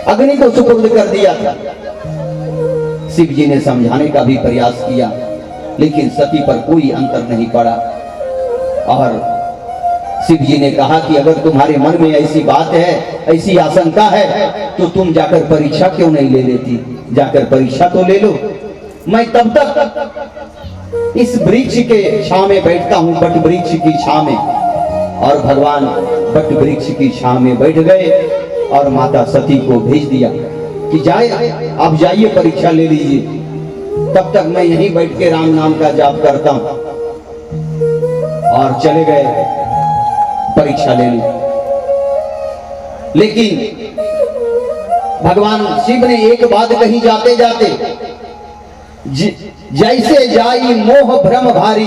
अग्नि को सुपुर्द कर दिया था। शिव जी ने समझाने का भी प्रयास किया, लेकिन सती पर कोई अंतर नहीं पड़ा। और शिव जी ने कहा कि अगर तुम्हारे मन में ऐसी बात है, ऐसी आशंका है, तो तुम जाकर परीक्षा क्यों नहीं ले लेती? जाकर परीक्षा तो ले लो। मैं तब तक इस वृक्ष के छांव में बैठता हूं, बट वृक्ष की छांव में। और भगवान बट वृक्ष की छांव में बैठ गए और माता सती को भेज दिया कि जाए, आप जाइए परीक्षा ले लीजिए, तब तक मैं यहीं बैठ के राम नाम का जाप करता हूं। और चले गए परीक्षा ले ली। लेकिन भगवान शिव ने एक बात कही जाते जाते, जैसे जाई मोह भ्रम भारी,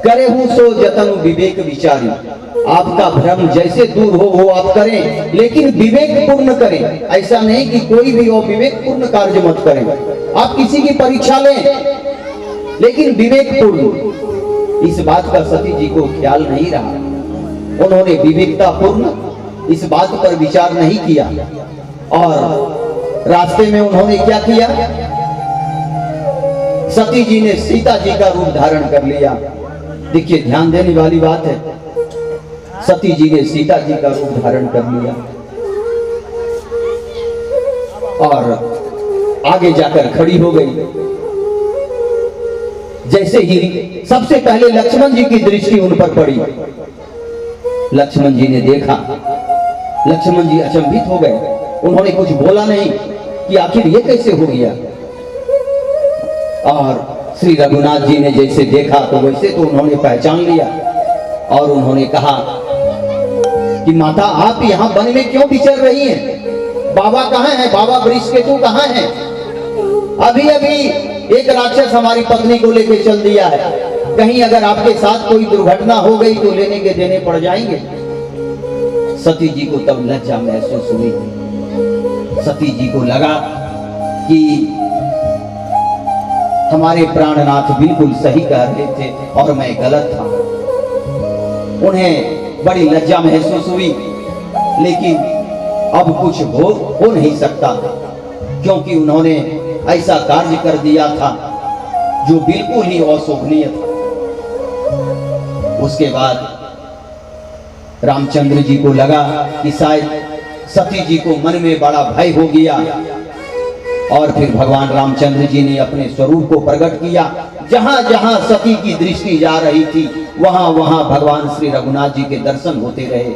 करे हूं सो जतन विवेक विचारी। आपका भ्रम जैसे दूर हो वो आप करें, लेकिन विवेक पूर्ण करें। ऐसा नहीं कि कोई भी हो विवेक पूर्ण कार्य मत करें। आप किसी की परीक्षा लें, लेकिन विवेक पूर्ण। इस बात का सती जी को ख्याल नहीं रहा। उन्होंने विवेकता पूर्ण इस बात पर विचार नहीं किया। और रास्ते में उन्होंने क्या किया? सती जी ने सीता जी का रूप धारण कर लिया। देखिए, ध्यान देने वाली बात है, सती जी ने सीता जी का रूप धारण कर लिया और आगे जाकर खड़ी हो गई। जैसे ही सबसे पहले लक्ष्मण जी की दृष्टि उन पर पड़ी। लक्ष्मण जी ने देखा, लक्ष्मण जी अचंभित हो गए। उन्होंने कुछ बोला नहीं कि आखिर ये कैसे हो गया। और श्री रघुनाथ जी ने जैसे देखा तो वैसे तो उन्होंने पहचान लिया। और उन्होंने कहा कि माता, आप यहाँ वन में क्यों विचर रही हैं? बाबा कहाँ हैं? बाबा वृषकेतु कहाँ हैं? अभी अभी एक राक्षस हमारी पत्नी को लेके चल दिया है। कहीं अगर आपके साथ कोई दुर्घटना हो गई तो लेने के देने पड़ जाएंगे। सती जी को तब लज्जा महसूस हुई। सती जी को लगा कि हमारे प्राणनाथ बिल्कुल सही कह रहे थे और मैं गलत था। उन्हें बड़ी लज्जा महसूस हुई, लेकिन अब कुछ हो नहीं सकता, क्योंकि उन्होंने ऐसा कार्य कर दिया था जो बिल्कुल ही अशोभनीय था। उसके बाद रामचंद्र जी को लगा कि शायद सती जी को मन में बड़ा भय हो गया। और फिर भगवान रामचंद्र जी ने अपने स्वरूप को प्रकट किया। जहां जहां सती की दृष्टि जा रही थी, वहां वहां भगवान श्री रघुनाथ जी के दर्शन होते रहे।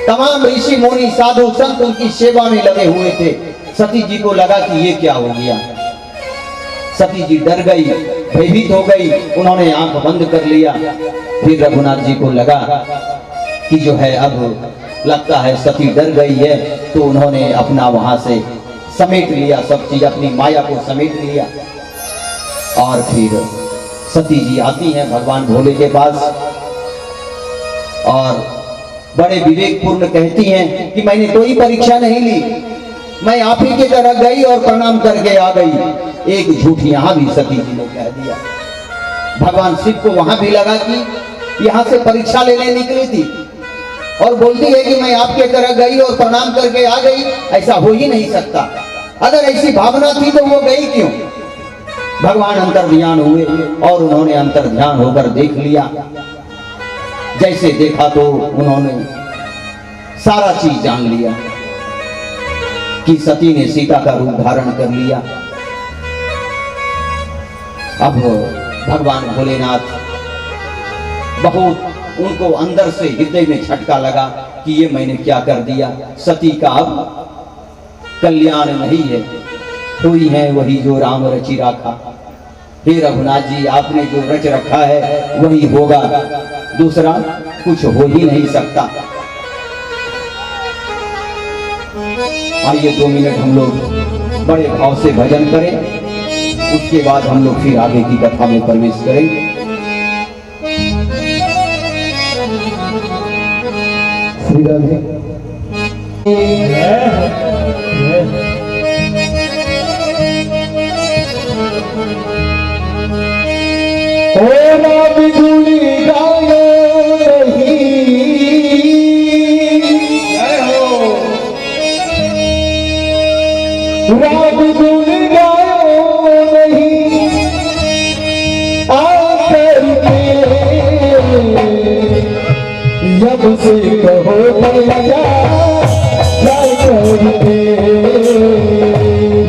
तमाम ऋषि मुनि साधु संत उनकी सेवा में लगे हुए थे। सती जी को लगा कि ये क्या हो गया। सती जी डर गई, भयभीत हो गई। उन्होंने आंख बंद कर लिया। फिर रघुनाथ जी को लगा कि जो है, अब लगता है सती डर गई है, तो उन्होंने अपना वहां से समेट लिया, सब चीज अपनी माया को समेट लिया। और फिर सती जी आती हैं भगवान भोले के पास और बड़े विवेकपूर्ण कहती हैं कि मैंने कोई परीक्षा नहीं ली, मैं आप ही की तरह गई और प्रणाम करके आ गई। एक झूठ यहां भी सती जी ने कह दिया। भगवान शिव को वहां भी लगा कि यहां से परीक्षा लेने निकली थी और बोलती है कि मैं आपके तरह गई और प्रणाम करके आ गई। ऐसा हो ही नहीं सकता। अगर ऐसी भावना थी तो वो गई क्यों? भगवान अंतर्ध्यान हुए और उन्होंने अंतर्ध्यान होकर देख लिया। जैसे देखा तो उन्होंने सारा चीज जान लिया कि सती ने सीता का रूप धारण कर लिया। अब भगवान भोलेनाथ बहुत उनको अंदर से हृदय में झटका लगा कि ये मैंने क्या कर दिया। सती का अब कल्याण नहीं है, हुई है वही जो राम रचि राखा। हे रघुनाथ जी, आपने जो रच रखा है वही होगा, दूसरा कुछ हो ही नहीं सकता। आइए 2 मिनट हम लोग बड़े भाव से भजन करें, उसके बाद हम लोग फिर आगे की कथा में प्रवेश करेंगे। श्री राधे। ओ ना बिजुली गायो नहीं, जय हो राग गुण गायो नहीं आकर के, जब से कहो भैया जय करके,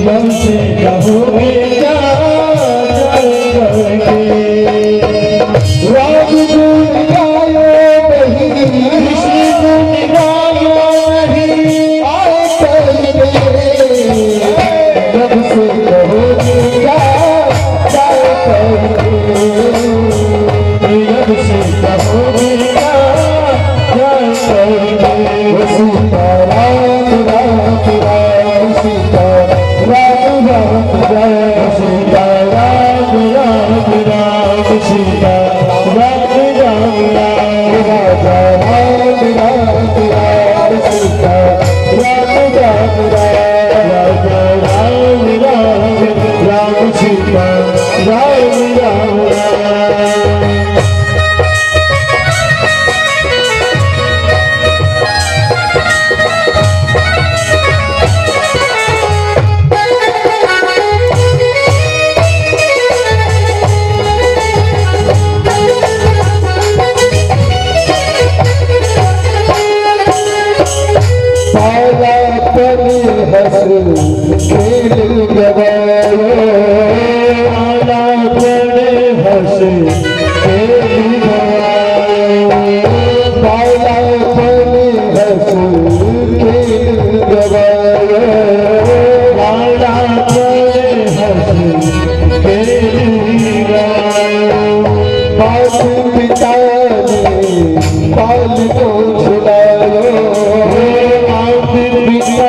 जब से कहो भैया जय करके। राग गुण गायो नहीं ऋषि गुण गायो नहीं आकर के, जब से कहो भैया जय करके, जब से कहो भैया जय करके। सीताराम राम राम सीताराम राम राम सीताराम राम राम सीताराम राम राम राजा राम राम राम सीताराम राम राम राजा राम राम राम सीताराम राम राम। खेल गवायो आला बड़े हंस खेल गवायो, बाला बड़े हंस खेल गवायो, बाला बड़े हंस खेल गवायो। बाप पिता ने बाल को छुड़ायो, बाप पिता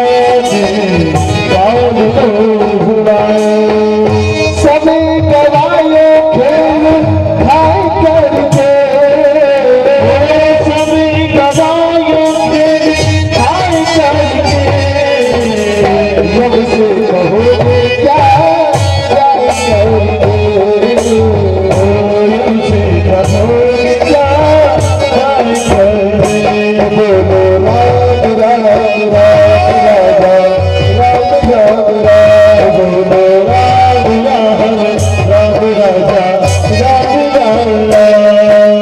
सभी गवायो खेल खाई करके, सभी गवायो खेल खाई करके, जब से कहो क्या करके, जब से कहो क्या करके। बोलो राम राम राम राजा राम राम राम, बोलो राम राम राम राजा राम राम राम।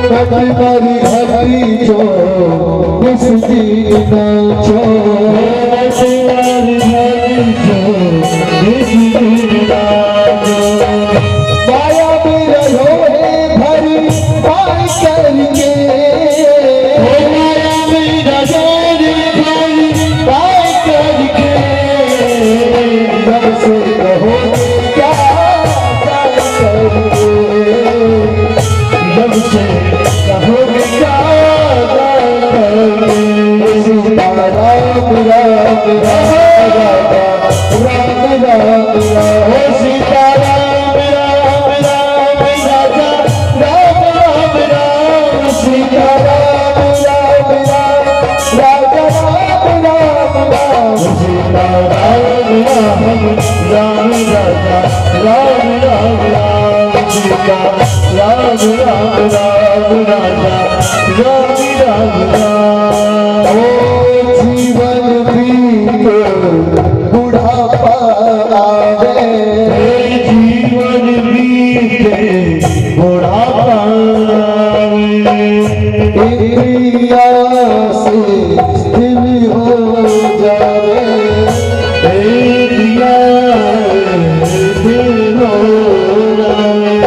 हमारी हरी जो नाचो, हमारी हरी जो नाचो, माया में रहो है भरी पाई करके, माया में रहो है भरी पाई करके, जब से कहो क्या करके, जब से कहो क्या करके। सीताराम राम राम राम राम राम, सीताराम राम राम राजा राम राम राम, सीताराम राम राम राजा राम राम राम, सीताराम राम राम राजा राम राम राम, सीताराम राम राम राजा राम राम राम। ओ जीवन बीते बुढ़ापा आवे, जीवन बीते बुढ़ापा आवे, प्रिया से दिल हो जावे, प्रिया दिल हो जावे,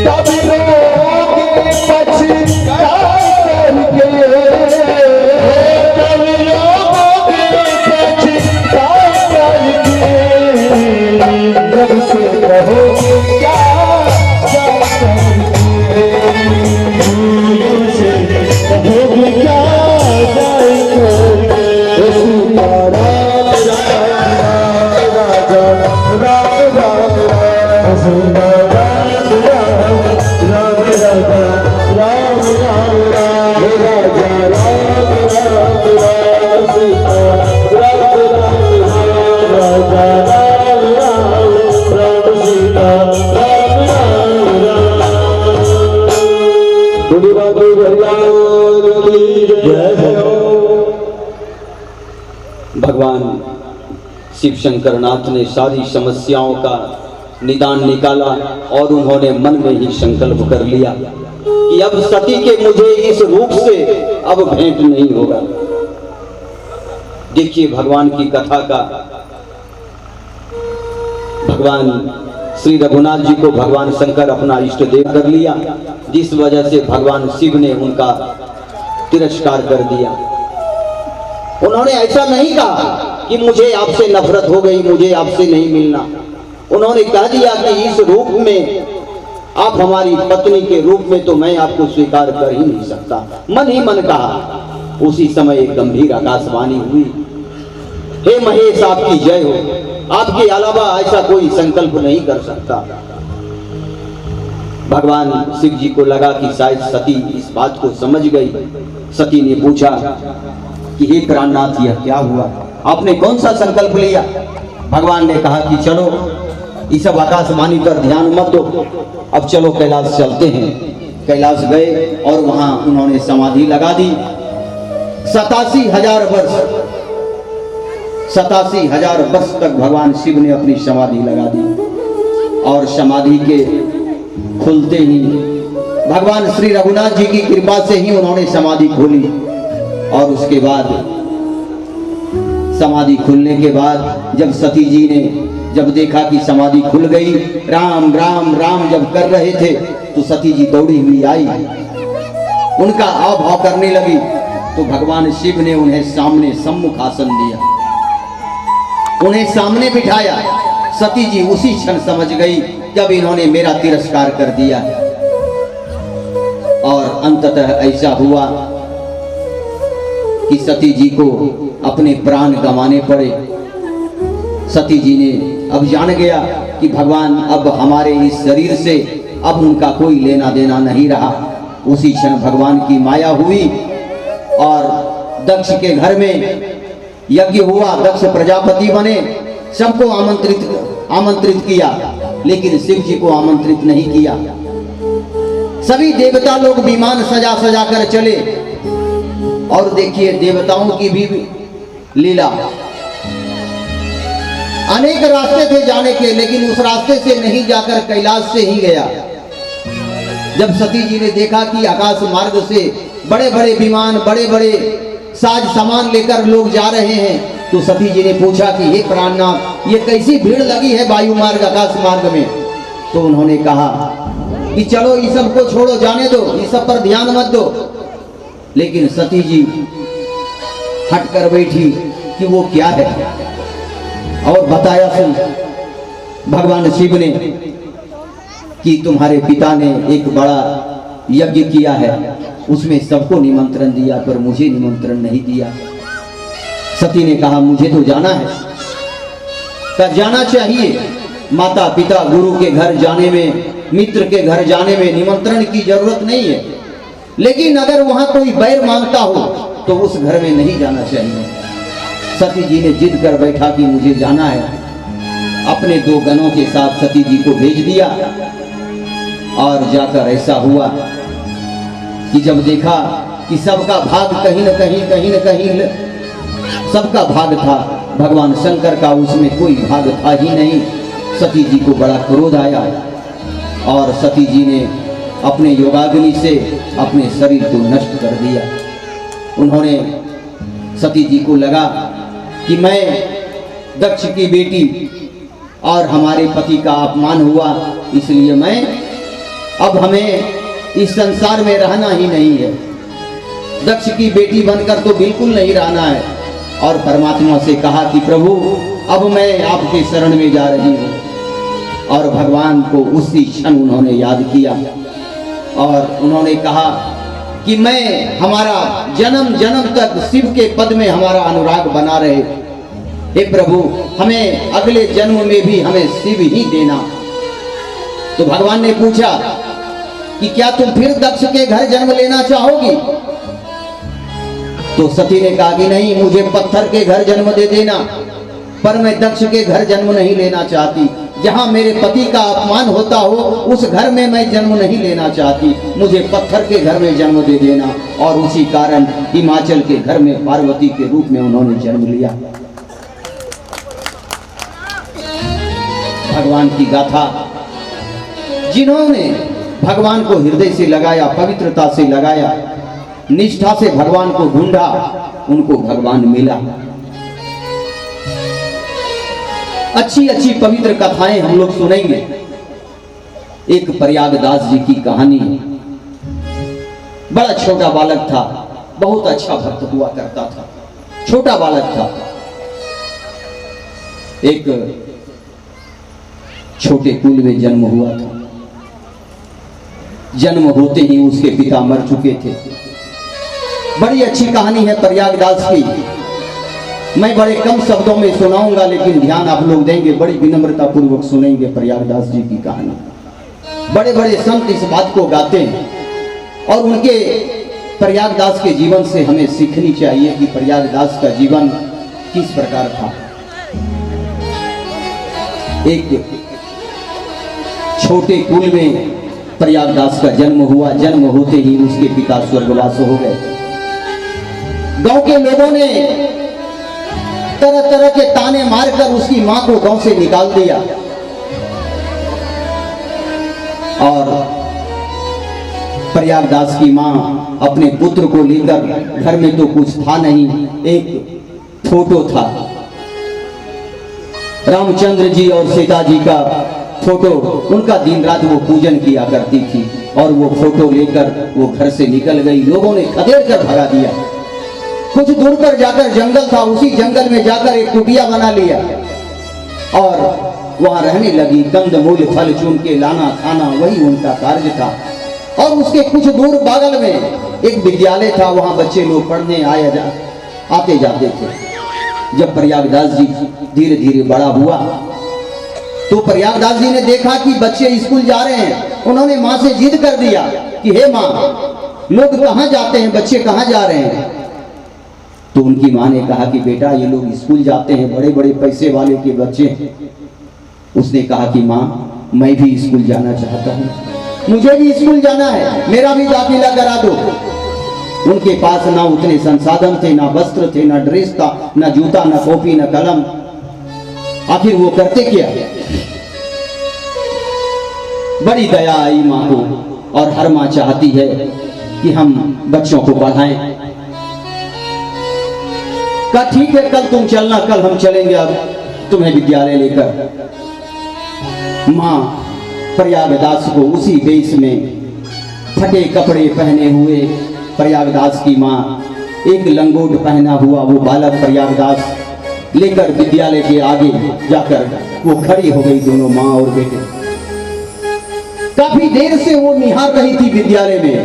तब लोगे पछता करके, तब लोगे पछता करके, जब से कहो क्या सीता राम राम राम राजा राम राम राम राजा राम राम राम सीता राम राम राजा राम राम राम सीता राम राम राम। बोली बाबू भगवान की जय हो। भगवान शिव शंकर नाथ ने सारी समस्याओं का निदान निकाला और उन्होंने मन में ही संकल्प कर लिया कि अब सती के मुझे इस रूप से अब भेंट नहीं होगा। देखिए भगवान की कथा का, भगवान श्री रघुनाथ जी को भगवान शंकर अपना इष्ट देव कर लिया, जिस वजह से भगवान शिव ने उनका तिरस्कार कर दिया। उन्होंने ऐसा नहीं कहा कि मुझे आपसे नफरत हो गई, मुझे आपसे नहीं मिलना। उन्होंने कह दिया कि इस रूप में आप हमारी पत्नी के रूप में तो मैं आपको स्वीकार कर ही नहीं सकता। मन ही मन कहा। उसी समय एक गंभीर आकाशवाणी हुई, हे महेश आपकी जय हो, आपके अलावा ऐसा कोई संकल्प नहीं कर सकता। भगवान शिव जी को लगा कि शायद सती इस बात को समझ गई। सती ने पूछा कि हे प्राणनाथ यह क्या हुआ, आपने कौन सा संकल्प लिया? भगवान ने कहा कि चलो इस सब आकाशवाणी पर ध्यान मत दो, अब चलो कैलाश चलते हैं। कैलाश गए और वहां उन्होंने समाधि लगा दी। 87,000 वर्ष 87,000 वर्ष तक भगवान शिव ने अपनी समाधि लगा दी और समाधि के खुलते ही भगवान श्री रघुनाथ जी की कृपा से ही उन्होंने समाधि खोली। और उसके बाद समाधि खुलने के बाद जब सती जी ने जब देखा कि समाधि खुल गई, राम राम राम जब कर रहे थे तो सती जी दौड़ी हुई आई, उनका आवभाव करने लगी। तो भगवान शिव ने उन्हें सामने सम्मुख आसन दिया, उन्हें सामने बिठाया। सती जी उसी क्षण समझ गई जब इन्होंने मेरा तिरस्कार कर दिया। और अंततः ऐसा हुआ कि सती जी को अपने प्राण गंवाने पड़े। सती जी ने अब जान गया कि भगवान अब हमारे इस शरीर से अब उनका कोई लेना देना नहीं रहा। उसी क्षण भगवान की माया हुई और दक्ष के घर में यज्ञ हुआ। दक्ष प्रजापति बने, सबको आमंत्रित किया, लेकिन शिव जी को आमंत्रित नहीं किया। सभी देवता लोग विमान सजा सजा कर चले। और देखिए देवताओं की भी लीला, अनेक रास्ते थे जाने के, लेकिन उस रास्ते से नहीं जाकर कैलाश से ही गया। जब सती जी ने देखा कि आकाश मार्ग से बड़े बड़े विमान, बड़े बड़े साज सामान लेकर लोग जा रहे हैं, तो सती जी ने पूछा कि हे प्राणनाथ, ये कैसी भीड़ लगी है वायु मार्ग आकाश मार्ग में? तो उन्होंने कहा कि चलो इस सब को छोड़ो, जाने दो, इस सब पर ध्यान मत दो। लेकिन सती जी हट कर बैठी कि वो क्या है, और बताया सुन भगवान शिव ने कि तुम्हारे पिता ने एक बड़ा यज्ञ किया है, उसमें सबको निमंत्रण दिया पर मुझे निमंत्रण नहीं दिया। सती ने कहा मुझे तो जाना है। क्या जाना चाहिए? माता पिता गुरु के घर जाने में, मित्र के घर जाने में निमंत्रण की जरूरत नहीं है, लेकिन अगर वहां कोई बैर मांगता हो तो उस घर में नहीं जाना चाहिए। सती जी ने जिद कर बैठा कि मुझे जाना है। अपने 2 गणों के साथ सती जी को भेज दिया। और जाकर ऐसा हुआ कि जब देखा कि सबका भाग कहीं न कहीं सबका भाग था, भगवान शंकर का उसमें कोई भाग था ही नहीं। सती जी को बड़ा क्रोध आया और सती जी ने अपने योगाग्नि से अपने शरीर को नष्ट कर दिया। उन्होंने सती जी को लगा कि मैं दक्ष की बेटी और हमारे पति का अपमान हुआ, इसलिए मैं अब हमें इस संसार में रहना ही नहीं है। दक्ष की बेटी बनकर तो बिल्कुल नहीं रहना है। और परमात्मा से कहा कि प्रभु अब मैं आपके शरण में जा रही हूँ। और भगवान को उसी क्षण उन्होंने याद किया और उन्होंने कहा कि मैं हमारा जन्म जन्म तक शिव के पद में हमारा अनुराग बना रहे। हे प्रभु, हमें अगले जन्म में भी हमें शिव ही देना। तो भगवान ने पूछा कि क्या तुम फिर दक्ष के घर जन्म लेना चाहोगी? तो सती ने कहा कि नहीं, मुझे पत्थर के घर जन्म दे देना, पर मैं दक्ष के घर जन्म नहीं लेना चाहती। जहां मेरे पति का अपमान होता हो उस घर में मैं जन्म नहीं लेना चाहती, मुझे पत्थर के घर में जन्म दे देना। और उसी कारण हिमाचल के घर में पार्वती के रूप में उन्होंने जन्म लिया। भगवान की गाथा, जिन्होंने भगवान को हृदय से लगाया, पवित्रता से लगाया, निष्ठा से भगवान को ढूंढा, उनको भगवान मिला। अच्छी अच्छी पवित्र कथाएं हम लोग सुनेंगे। एक प्रयागदास जी की कहानी है। बड़ा छोटा बालक था, बहुत अच्छा भक्त हुआ करता था, छोटा बालक था। एक छोटे कुल में जन्म हुआ था। जन्म होते ही उसके पिता मर चुके थे। बड़ी अच्छी कहानी है प्रयागदास की। मैं बड़े कम शब्दों में सुनाऊंगा, लेकिन ध्यान आप लोग देंगे, बड़ी विनम्रता पूर्वक सुनेंगे प्रयागदास जी की कहानी। बड़े बड़े संत इस बात को गाते हैं और उनके प्रयागदास के जीवन से हमें सीखनी चाहिए कि प्रयागदास का जीवन किस प्रकार था। एक छोटे कुल में प्रयागदास का जन्म हुआ। जन्म होते ही उसके पिता स्वर्गवास हो गए। गांव के लोगों ने तरह तरह के ताने मारकर उसकी मां को गांव से निकाल दिया और प्रयागदास की मां अपने पुत्र को लेकर, घर में तो कुछ था नहीं, एक फोटो था, रामचंद्र जी और सीता जी का फोटो, उनका दिन रात वो पूजन किया करती थी। और वो फोटो लेकर वो घर से निकल गई। लोगों ने खदेड़ कर भगा दिया। कुछ दूर पर जाकर जंगल था, उसी जंगल में जाकर एक कुटिया बना लिया और वहां रहने लगी। कंद मूल फल चुन के लाना खाना, वही उनका कार्य था। और उसके कुछ दूर बगल में एक विद्यालय था, वहां बच्चे लोग पढ़ने आते जाते थे। जब प्रयागदास जी धीरे धीरे बड़ा हुआ तो प्रयागदास जी ने देखा कि बच्चे स्कूल जा रहे हैं। उन्होंने माँ से जिद कर दिया कि हे माँ, लोग कहाँ जाते हैं, बच्चे कहाँ जा रहे हैं? तो उनकी माँ ने कहा कि बेटा, ये लोग स्कूल जाते हैं, बड़े बड़े पैसे वाले के बच्चे हैं। उसने कहा कि माँ, मैं भी स्कूल जाना चाहता हूँ, मुझे भी स्कूल जाना है, मेरा भी दाखिला करा दो। उनके पास ना उतने संसाधन थे, ना वस्त्र थे, ना ड्रेस था, ना जूता, ना कॉपी, ना कलम। आखिर वो करते क्या? बड़ी दया आई माँ को, और हर माँ चाहती है कि हम बच्चों को पढ़ाएं। कहा ठीक है, कल तुम चलना, कल हम चलेंगे अब तुम्हें विद्यालय लेकर। माँ प्रयागदास को उसी वेश में, फटे कपड़े पहने हुए प्रयागदास की माँ, एक लंगोट पहना हुआ वो बालक प्रयागदास लेकर विद्यालय के आगे जाकर वो खड़ी हो गई, दोनों माँ और बेटे। काफी देर से वो निहार रही थी विद्यालय में,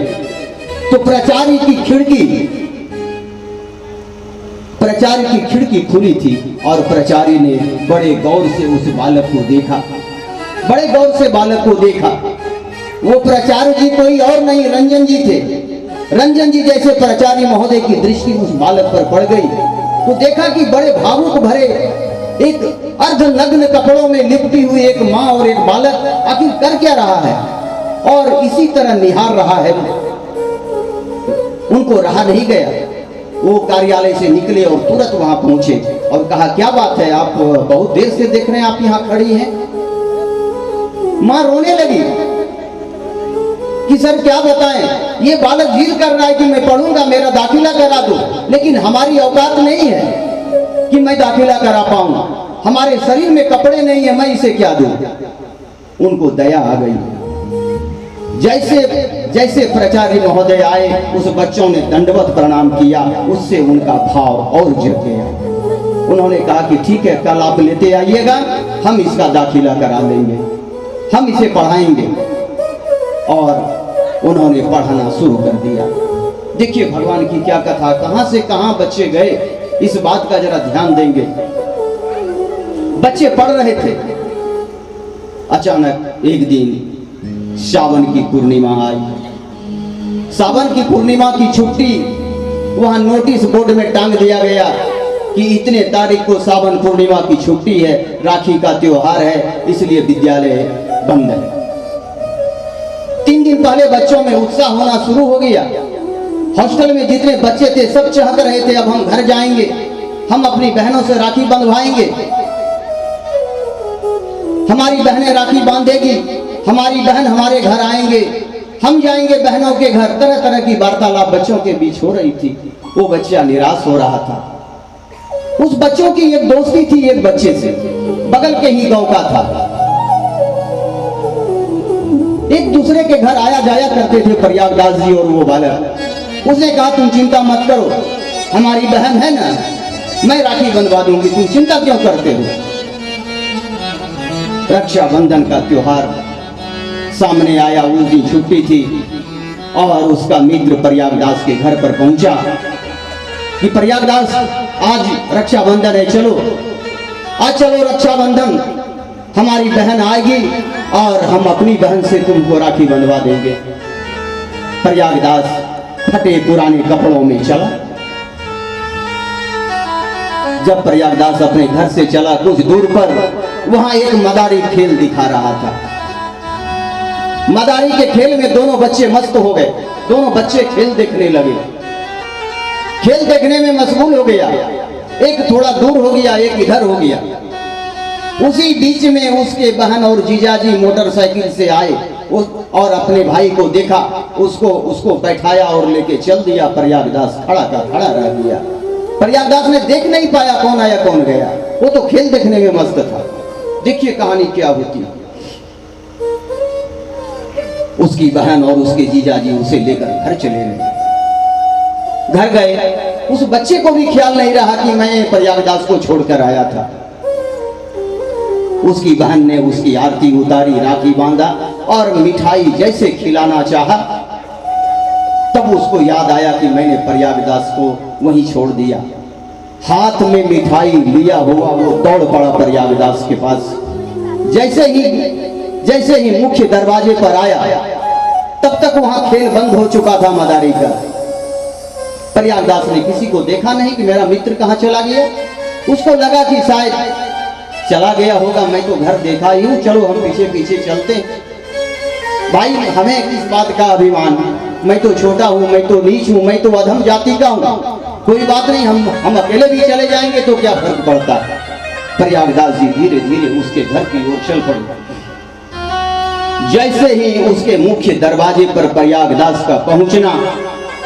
तो प्राचार्य की खिड़की खुली थी और प्राचार्य ने बड़े गौर से उस बालक को देखा, बड़े गौर से बालक को देखा। वो प्राचार्य जी कोई और नहीं, रंजन जी थे। रंजन जी जैसे प्राचार्य महोदय की दृष्टि उस बालक पर पड़ गई तो देखा कि बड़े भावुक भरे एक अर्धनग्न कपड़ों में लिपटी हुई एक माँ और एक बालक आखिर कर क्या रहा है, और इसी तरह निहार रहा है। उनको रहा नहीं गया, वो कार्यालय से निकले और तुरंत वहां पहुंचे और कहा क्या बात है, आप बहुत देर से देख रहे हैं, आप यहाँ खड़ी हैं। माँ रोने लगी कि सर क्या बताएं, ये बालक जिद कर रहा है कि मैं पढ़ूंगा, मेरा दाखिला करा दो, लेकिन हमारी औकात नहीं है कि मैं दाखिला करा पाऊं, हमारे शरीर में कपड़े नहीं है, मैं इसे क्या दूं। उनको दया आ गई। जैसे जैसे प्राचार्य महोदय आए, उस बच्चों ने दंडवत प्रणाम किया, उससे उनका भाव और जग गया। उन्होंने कहा कि ठीक है, कल आप लेते आइएगा, हम इसका दाखिला करा देंगे, हम इसे पढ़ाएंगे। और उन्होंने पढ़ाना शुरू कर दिया। देखिए भगवान की क्या कथा, कहां से कहां बच्चे गए, इस बात का जरा ध्यान देंगे। बच्चे पढ़ रहे थे, अचानक एक दिन सावन की पूर्णिमा आई। सावन की पूर्णिमा की छुट्टी वहां नोटिस बोर्ड में टांग दिया गया कि इतने तारीख को सावन पूर्णिमा की छुट्टी है, राखी का त्योहार है, इसलिए विद्यालय बंद है। 3 दिन पहले बच्चों में उत्साह होना शुरू हो गया। हॉस्टल में जितने बच्चे थे सब चाहत रहे थे अब हम घर जाएंगे, हम अपनी बहनों से राखी बंधवाएंगे, हमारी बहनें राखी बांधेगी, हमारी बहन हमारे घर आएंगे, हम जाएंगे बहनों के घर। तरह तरह की वार्तालाप बच्चों के बीच हो रही थी। वो बच्चा निराश हो रहा था। उस बच्चों की एक दोस्ती थी एक बच्चे से, बगल के ही गांव का था। एक दूसरे के घर आया जाया करते थे प्रयागदास जी और वो बालक। उसने कहा तुम चिंता मत करो, हमारी बहन है ना, मैं राखी बंधवा दूंगी, तुम चिंता क्यों करते हो। रक्षाबंधन का त्योहार सामने आया। उस दिन छुट्टी थी और उसका मित्र प्रयागदास के घर पर पहुंचा कि प्रयागदास आज रक्षाबंधन है, चलो आज चलो रक्षाबंधन, हमारी बहन आएगी और हम अपनी बहन से तुमको राखी बंधवा देंगे। प्रयागदास फटे पुराने कपड़ों में चला। जब प्रयागदास अपने घर से चला कुछ दूर पर वहां एक मदारी खेल दिखा रहा था। मदारी के खेल में दोनों बच्चे मस्त हो गए। दोनों बच्चे खेल देखने लगे, खेल देखने में मशगूल हो गया। एक थोड़ा दूर हो गया, एक इधर हो गया। उसी बीच में उसके बहन और जीजाजी मोटरसाइकिल से आए और अपने भाई को देखा, उसको बैठाया और लेके चल दिया। प्रयागदास खड़ा का खड़ा रह गया। प्रयागदास ने देख नहीं पाया कौन आया कौन गया, वो तो खेल देखने में मस्त था। देखिए कहानी क्या होती है। उसकी बहन और उसके जीजाजी उसे लेकर घर चले गए। घर गए, उस बच्चे को भी ख्याल नहीं रहा कि मैं प्रयागदास को छोड़कर आया था। उसकी बहन ने उसकी आरती उतारी, राखी बांधा और मिठाई जैसे खिलाना चाहा, तब उसको याद आया कि मैंने प्रयागदास को वहीं छोड़ दिया। हाथ में मिठाई लिया हुआ वो दौड़ पड़ा प्रयागदास के पास। जैसे ही मुख्य दरवाजे पर आया, तब तक वहां खेल बंद हो चुका था मदारी का। प्रयागदास ने किसी को देखा नहीं कि मेरा मित्र कहां चला गया। उसको लगा कि शायद चला गया होगा, मैं तो घर देखा ही हूं, चलो हम पीछे पीछे चलते। भाई हमें किस बात का अभिमान, मैं तो छोटा हूं, मैं तो नीच हूं, मैं तो अधम जाति का हूं, कोई बात नहीं, हम अकेले भी चले जाएंगे तो क्या फर्क पड़ता है। प्रयागदास जी धीरे धीरे उसके घर की ओर चल पड़े। जैसे ही उसके मुख्य दरवाजे पर प्रयागदास का पहुंचना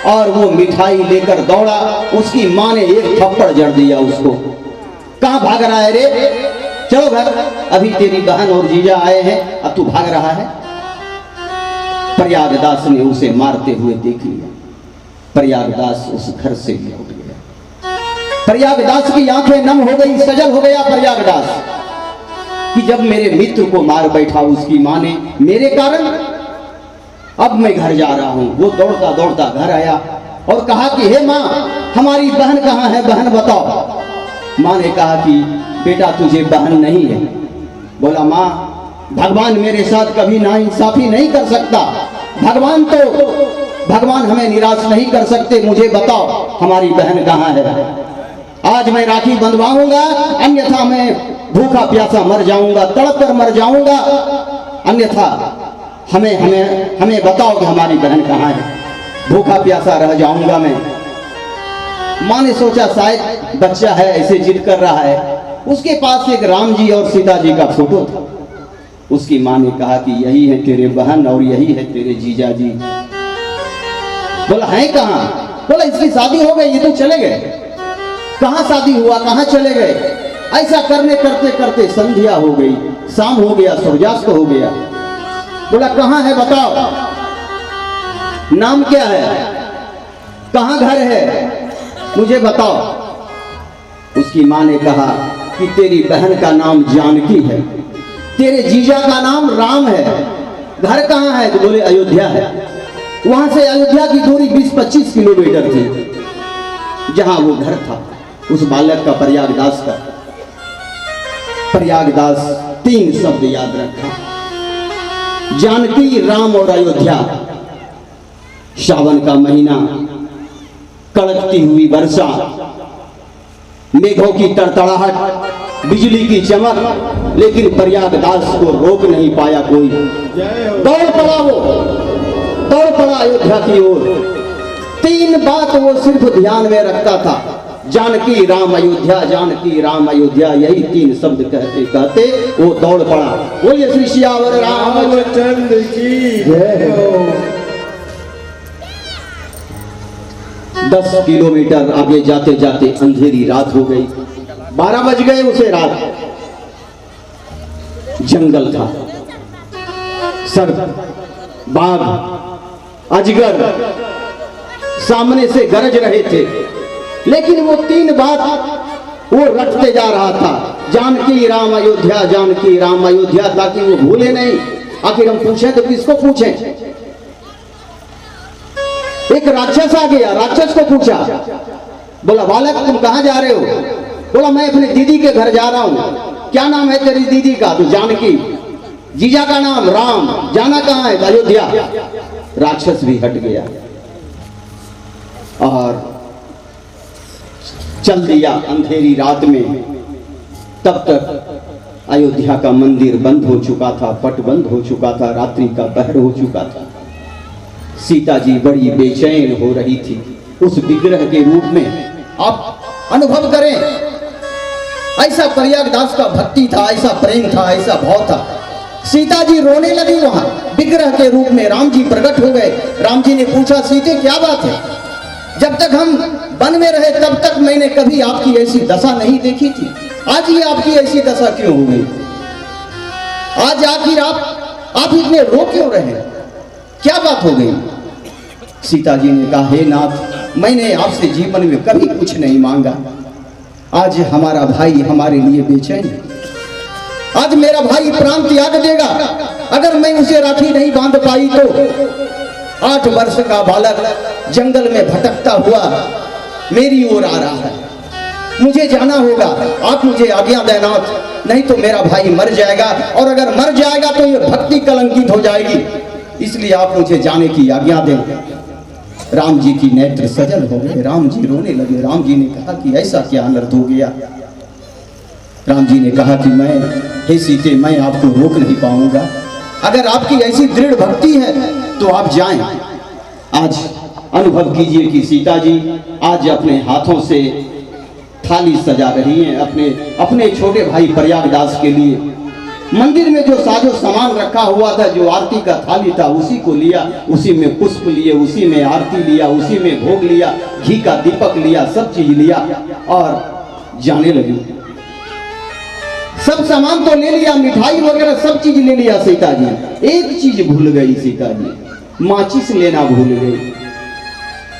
और वो मिठाई लेकर दौड़ा, उसकी मां ने एक थप्पड़ जड़ दिया उसको। कहां भाग रहा है रे, चलो घर, अभी तेरी बहन और जीजा आए हैं, अब तू भाग रहा है। प्रयागदास ने उसे मारते हुए देख लिया। प्रयागदास उस घर से लौट गया। प्रयागदास की आंखें नम हो गई, सजल हो गया प्रयागदास कि जब मेरे मित्र को मार बैठा उसकी मां ने मेरे कारण, अब मैं घर जा रहा हूं। वो दौड़ता दौड़ता घर आया और कहा कि हे मां, हमारी बहन कहां है, बहन बताओ। मां ने कहा कि बेटा तुझे बहन नहीं है। बोला मां, भगवान मेरे साथ कभी नाइंसाफी नहीं कर सकता, भगवान हमें निराश नहीं कर सकते, मुझे बताओ हमारी बहन कहां है। आज मैं राखी बंधवाऊंगा, अन्यथा मैं भूखा प्यासा मर जाऊंगा, तड़प कर मर जाऊंगा, अन्यथा हमें बताओ कि हमारी बहन कहां है, भूखा प्यासा रह जाऊंगा मैं। मां ने सोचा शायद बच्चा है ऐसे जिद कर रहा है। उसके पास एक राम जी और सीता जी का फोटो था। उसकी मां ने कहा कि यही है तेरे बहन और यही है तेरे जीजा जी। बोला है कहां? बोला इसकी शादी हो गई, ये तो चले गए। कहां शादी हुआ, कहां चले गए? ऐसा करने करते करते संध्या हो गई, शाम हो गया, सूर्यास्त हो गया। बोला कहां है बताओ, नाम क्या है, कहां घर है, मुझे बताओ। उसकी मां ने कहा कि तेरी बहन का नाम जानकी है, तेरे जीजा का नाम राम है, घर कहां है? तो बोले अयोध्या है। वहां से अयोध्या की दूरी 20-25 किलोमीटर थी जहां वो घर था उस बालक का, प्रयागदास का। प्रयागदास 3 शब्द याद रखा, जानकी, राम और अयोध्या। सावन का महीना, कड़कती हुई वर्षा, मेघों की तड़तड़ाहट, बिजली की चमक, लेकिन प्रयागदास को रोक नहीं पाया कोई। दौड़ पड़ा अयोध्या की ओर। 3 बात वो सिर्फ ध्यान में रखता था, जानकी राम अयोध्या, जानकी राम अयोध्या, यही 3 शब्द कहते कहते वो दौड़ पड़ा। बोलिए श्री सियावर रामचंद्र की जय हो। 10 किलोमीटर आगे जाते जाते अंधेरी रात हो गई। 12 बज गए उसे रात। जंगल था, सर्प, बाघ, अजगर सामने से गरज रहे थे, लेकिन वो 3 बात वो रटते जा रहा था, जानकी राम अयोध्या, जानकी राम अयोध्या, ताकि वो भूले नहीं। आखिर हम पूछें तो किसको पूछें? एक राक्षस आ गया, राक्षस को पूछा, बोला बालक तुम कहां जा रहे हो? बोला मैं अपने दीदी के घर जा रहा हूं। क्या नाम है तेरी दीदी का? तो जानकी। जीजा का नाम राम। जाना कहां है? अयोध्या। राक्षस भी हट गया और चल दिया अंधेरी रात में। तब तक अयोध्या का मंदिर बंद हो चुका था, पट बंद हो चुका था, रात्रि का पहर हो चुका था। सीता जी बड़ी बेचैन हो रही थी उस विग्रह के रूप में। आप अनुभव करें, ऐसा प्रयागदास का भक्ति था, ऐसा प्रेम था, ऐसा भाव था। सीता जी रोने लगी वहां विग्रह के रूप में। राम जी प्रकट हो गए। राम जी ने पूछा, सीते क्या बात है? जब तक हम वन में रहे तब तक मैंने कभी आपकी ऐसी दशा नहीं देखी थी, आज ये आपकी ऐसी दशा क्यों हो गई? आज आखिर आप इतने रो क्यों रहे? क्या बात हो गई? सीता जी ने कहा, हे नाथ, मैंने आपसे जीवन में कभी कुछ नहीं मांगा। आज हमारा भाई हमारे लिए बेचैन है। आज मेरा भाई प्राण त्याग देगा अगर मैं उसे राखी नहीं बांध पाई तो। 8 वर्ष का बालक जंगल में भटकता हुआ मेरी ओर आ रहा है। मुझे जाना होगा, आप मुझे आज्ञा देना, नहीं तो मेरा भाई मर जाएगा, और अगर मर जाएगा तो ये भक्ति कलंकित हो जाएगी। इसलिए आप मुझे जाने की आज्ञा दें। राम जी की नेत्र सजल हो गए। राम जी रोने लगे। राम जी ने कहा कि ऐसा क्या अनर्थ हो गया? राम जी ने कहा कि हे सीते, मैं आपको रोक नहीं पाऊंगा। अगर आपकी ऐसी दृढ़ भक्ति है तो आप जाएं। आज अनुभव कीजिए कि सीता जी आज अपने हाथों से थाली सजा रही हैं अपने छोटे भाई प्रयागदास के लिए। मंदिर में जो साजो सामान रखा हुआ था, जो आरती का थाली था, उसी को लिया, उसी में पुष्प लिए, उसी में आरती लिया, उसी में भोग लिया, घी का दीपक लिया, सब चीज लिया और जाने लगी। सब सामान तो ले लिया, मिठाई वगैरह सब चीज ले लिया सीता जी। एक चीज भूल गई सीता जी, माचिस लेना भूल गई।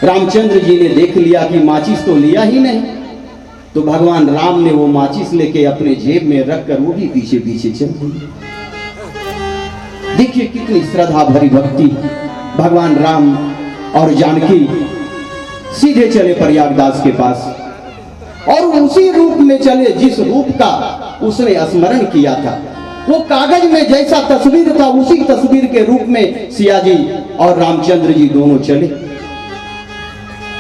रामचंद्र जी ने देख लिया कि माचिस तो लिया ही नहीं, तो भगवान राम ने वो माचिस लेके अपने जेब में रखकर वो भी पीछे पीछे चल दिए। देखिए कितनी श्रद्धा भरी भक्ति। भगवान राम और जानकी सीधे चले प्रयागदास के पास और उसी रूप में चले जिस रूप का उसने स्मरण किया था। वो कागज में जैसा तस्वीर था उसी तस्वीर के रूप में सिया जी और रामचंद्र जी दोनों चले।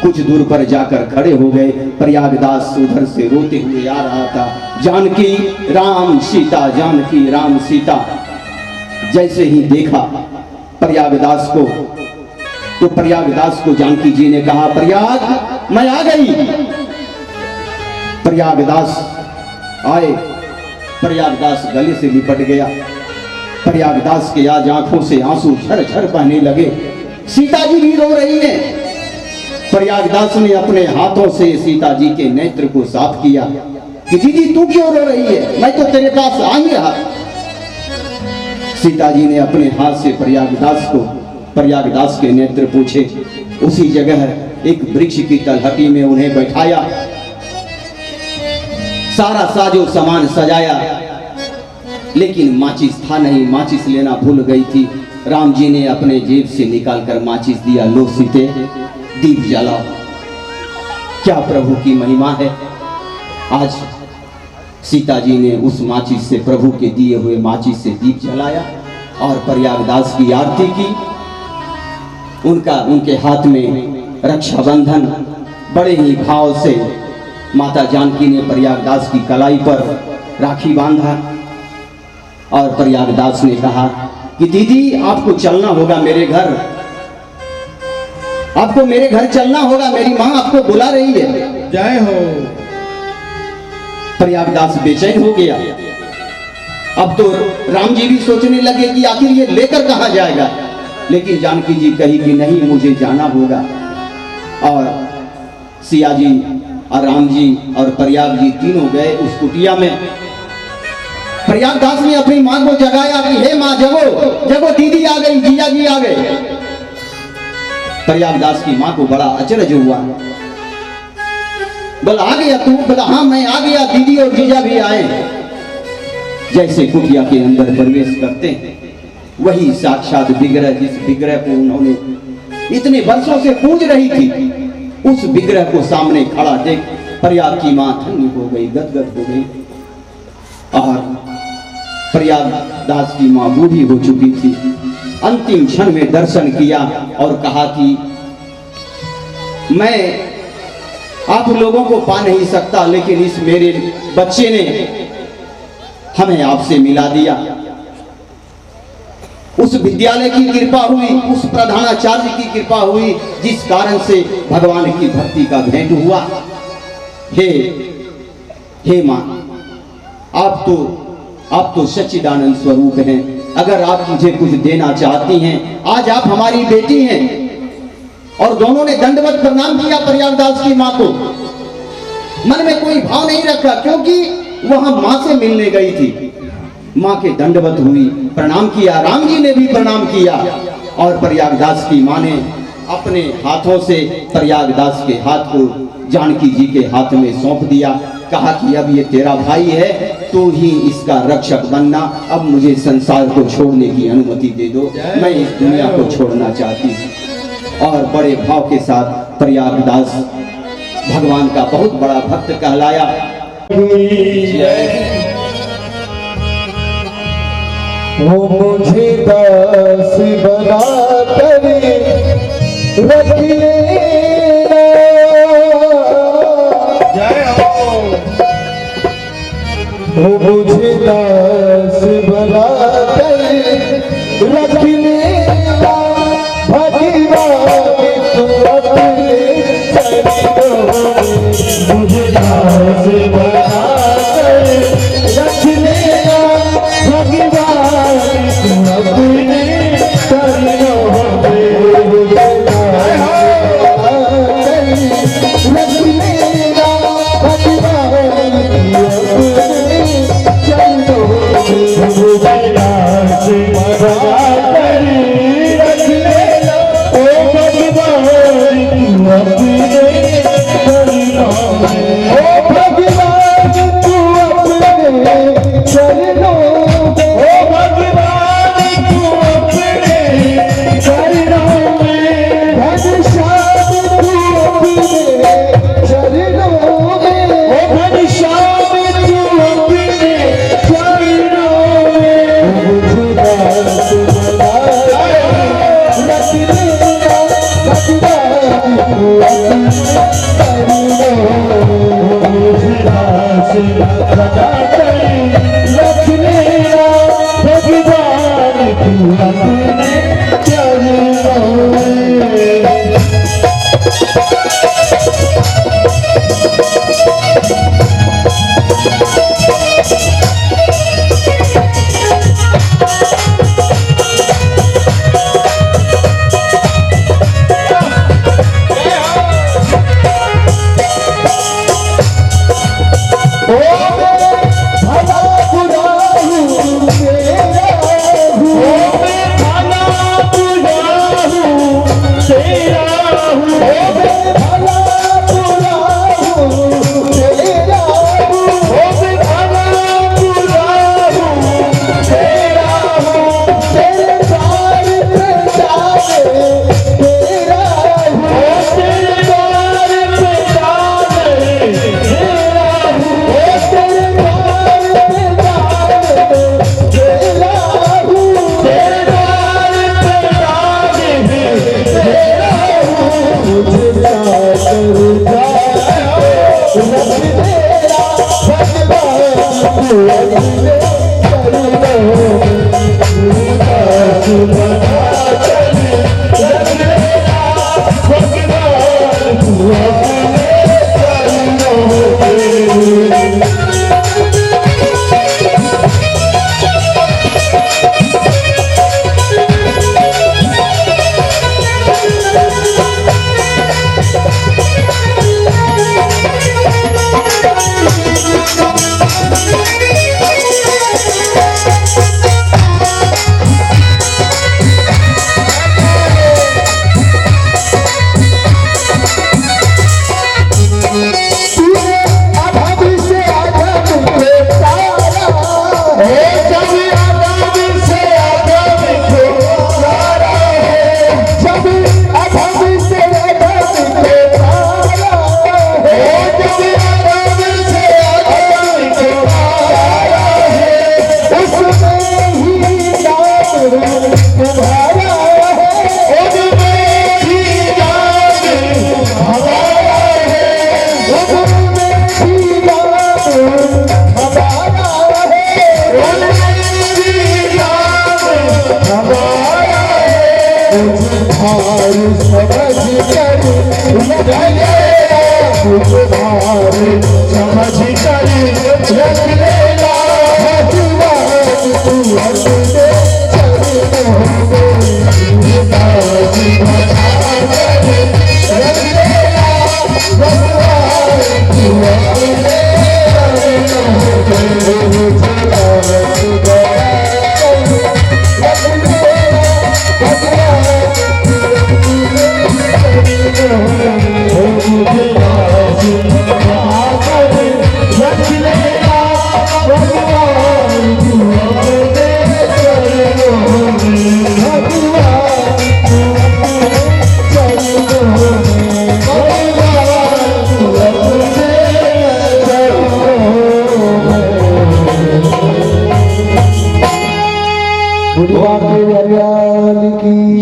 कुछ दूर पर जाकर खड़े हो गए। प्रयागदास उधर से रोते हुए आ रहा था, जानकी राम सीता, जानकी राम सीता। जैसे ही देखा प्रयागदास को तो प्रयागदास को जानकी जी ने कहा, प्रयाग मैं आ गई। प्रयागदास आए। प्रयागदास गले से लिपट गया। प्रयागदास के आज आंखों से आंसू झरझर बहने लगे। सीता जी भी रो रही हैं। प्रयागदास ने अपने हाथों से सीता जी के नेत्र को साफ किया कि दीदी तू क्यों रो रही है, मैं तो तेरे पास आ ही रहा। सीता जी ने अपने हाथ से प्रयागदास के नेत्र पूछे। उसी जगह एक वृक्ष की तलहटी में उन्हें बैठाया, सारा साजो सामान सजाया, लेकिन माचिस था नहीं, माचिस लेना भूल गई थी। राम जी ने अपने जेब से निकालकर माचिस दिया, लो सीते दीप जलाओ। क्या प्रभु की महिमा है। आज सीता जी ने उस माचिस से, प्रभु के दिए हुए माचिस से दीप जलाया और प्रयागदास की आरती की। उनके हाथ में रक्षाबंधन बड़े ही भाव से माता जानकी ने प्रयागदास की कलाई पर राखी बांधा और प्रयागदास ने कहा कि दीदी आपको चलना होगा मेरे घर, आपको मेरे घर चलना होगा, मेरी मां आपको बुला रही है। जय हो। प्रयागदास बेचैन हो गया। अब तो राम जी भी सोचने लगे कि आखिर ये लेकर कहां जाएगा, लेकिन जानकी जी कही कि नहीं, मुझे जाना होगा। और सिया जी और राम जी और प्रयाग जी तीनों गए उस कुटिया में। प्रयागदास ने अपनी मां को जगाया कि हे मां जगो जगो, दीदी आ गई, जीजा जी आ गए। प्रयागदास की मां को बड़ा अचरज हुआ। बोला आ गया तू? बोला हाँ मैं आ गया, दीदी और जीजा भी आए। जैसे कुटिया के अंदर प्रवेश करते हैं, वही साक्षात विग्रह, जिस विग्रह को उन्होंने इतने वर्षों से पूज रही थी, उस विग्रह को सामने खड़ा देख प्रयाग की मां ठंडी हो गई, गदगद हो गई। और प्रयागदास की मां बूढ़ी हो चुकी थी। अंतिम क्षण में दर्शन किया और कहा कि मैं आप लोगों को पा नहीं सकता, लेकिन इस मेरे बच्चे ने हमें आपसे मिला दिया। उस विद्यालय की कृपा हुई, उस प्रधानाचार्य की कृपा हुई, जिस कारण से भगवान की भक्ति का भेंट हुआ। हे मां, आप तो सच्चिदानंद स्वरूप हैं। अगर आप मुझे कुछ देना चाहती हैं, आज आप हमारी बेटी हैं। और दोनों ने दंडवत प्रणाम किया प्रयागदास की मां को। मन में कोई भाव नहीं रखा, क्योंकि वहां मां से मिलने गई थी। मां के दंडवत हुई, प्रणाम किया, राम जी ने भी प्रणाम किया। और प्रयागदास की मां ने अपने हाथों से प्रयागदास के हाथ को जानकी जी के हाथ में सौंप दिया। कहा कि अब ये तेरा भाई है, तू ही इसका रक्षक बनना। अब मुझे संसार को छोड़ने की अनुमति दे दो, मैं इस दुनिया को छोड़ना चाहती हूँ। और बड़े भाव के साथ प्रयागदास भगवान का बहुत बड़ा भक्त कहलाया। वो मुझे दास बना कर रख लेना। वो मुझे दास बना कर रख लेना। भगवान तू अपने चरणों मुझे दास बना कर रख लेना। भगवान तू अपने चरणों में मुझे रख लेना। भगवान तू अपने चरणों में मुझे दास बना कर रख लेना। ओ भगवान तू अपने चरणों में, ओ भगवान तू अपने चरणों, ओ भगवान तू अपने चरणों में। घनश्याम तू अपने चरणों में, ओ घनश्याम तू अपने चरणों में। मुझे दास बना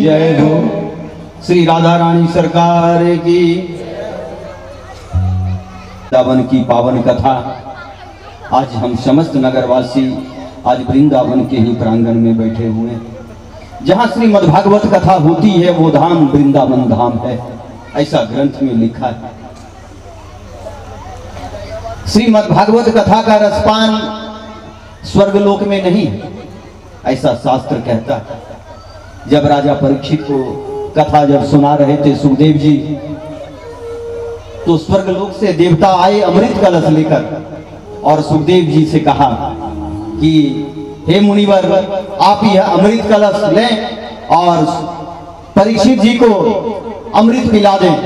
जय हो श्री राधा रानी सरकार की। वृंदावन की पावन कथा आज हम समस्त नगरवासी आज वृंदावन के ही प्रांगण में बैठे हुए हैं। जहाँ श्रीमद् भागवत कथा होती है वो धाम वृंदावन धाम है, ऐसा ग्रंथ में लिखा है। श्रीमद् भागवत कथा का रसपान स्वर्गलोक में नहीं, ऐसा शास्त्र कहता है। जब राजा परीक्षित को कथा जब सुना रहे थे सुखदेव जी, तो स्वर्गलोक से देवता आए अमृत कलश लेकर और सुखदेव जी से कहा कि हे मुनिवर, आप यह अमृत कलश लें और परीक्षित जी को अमृत पिला दें,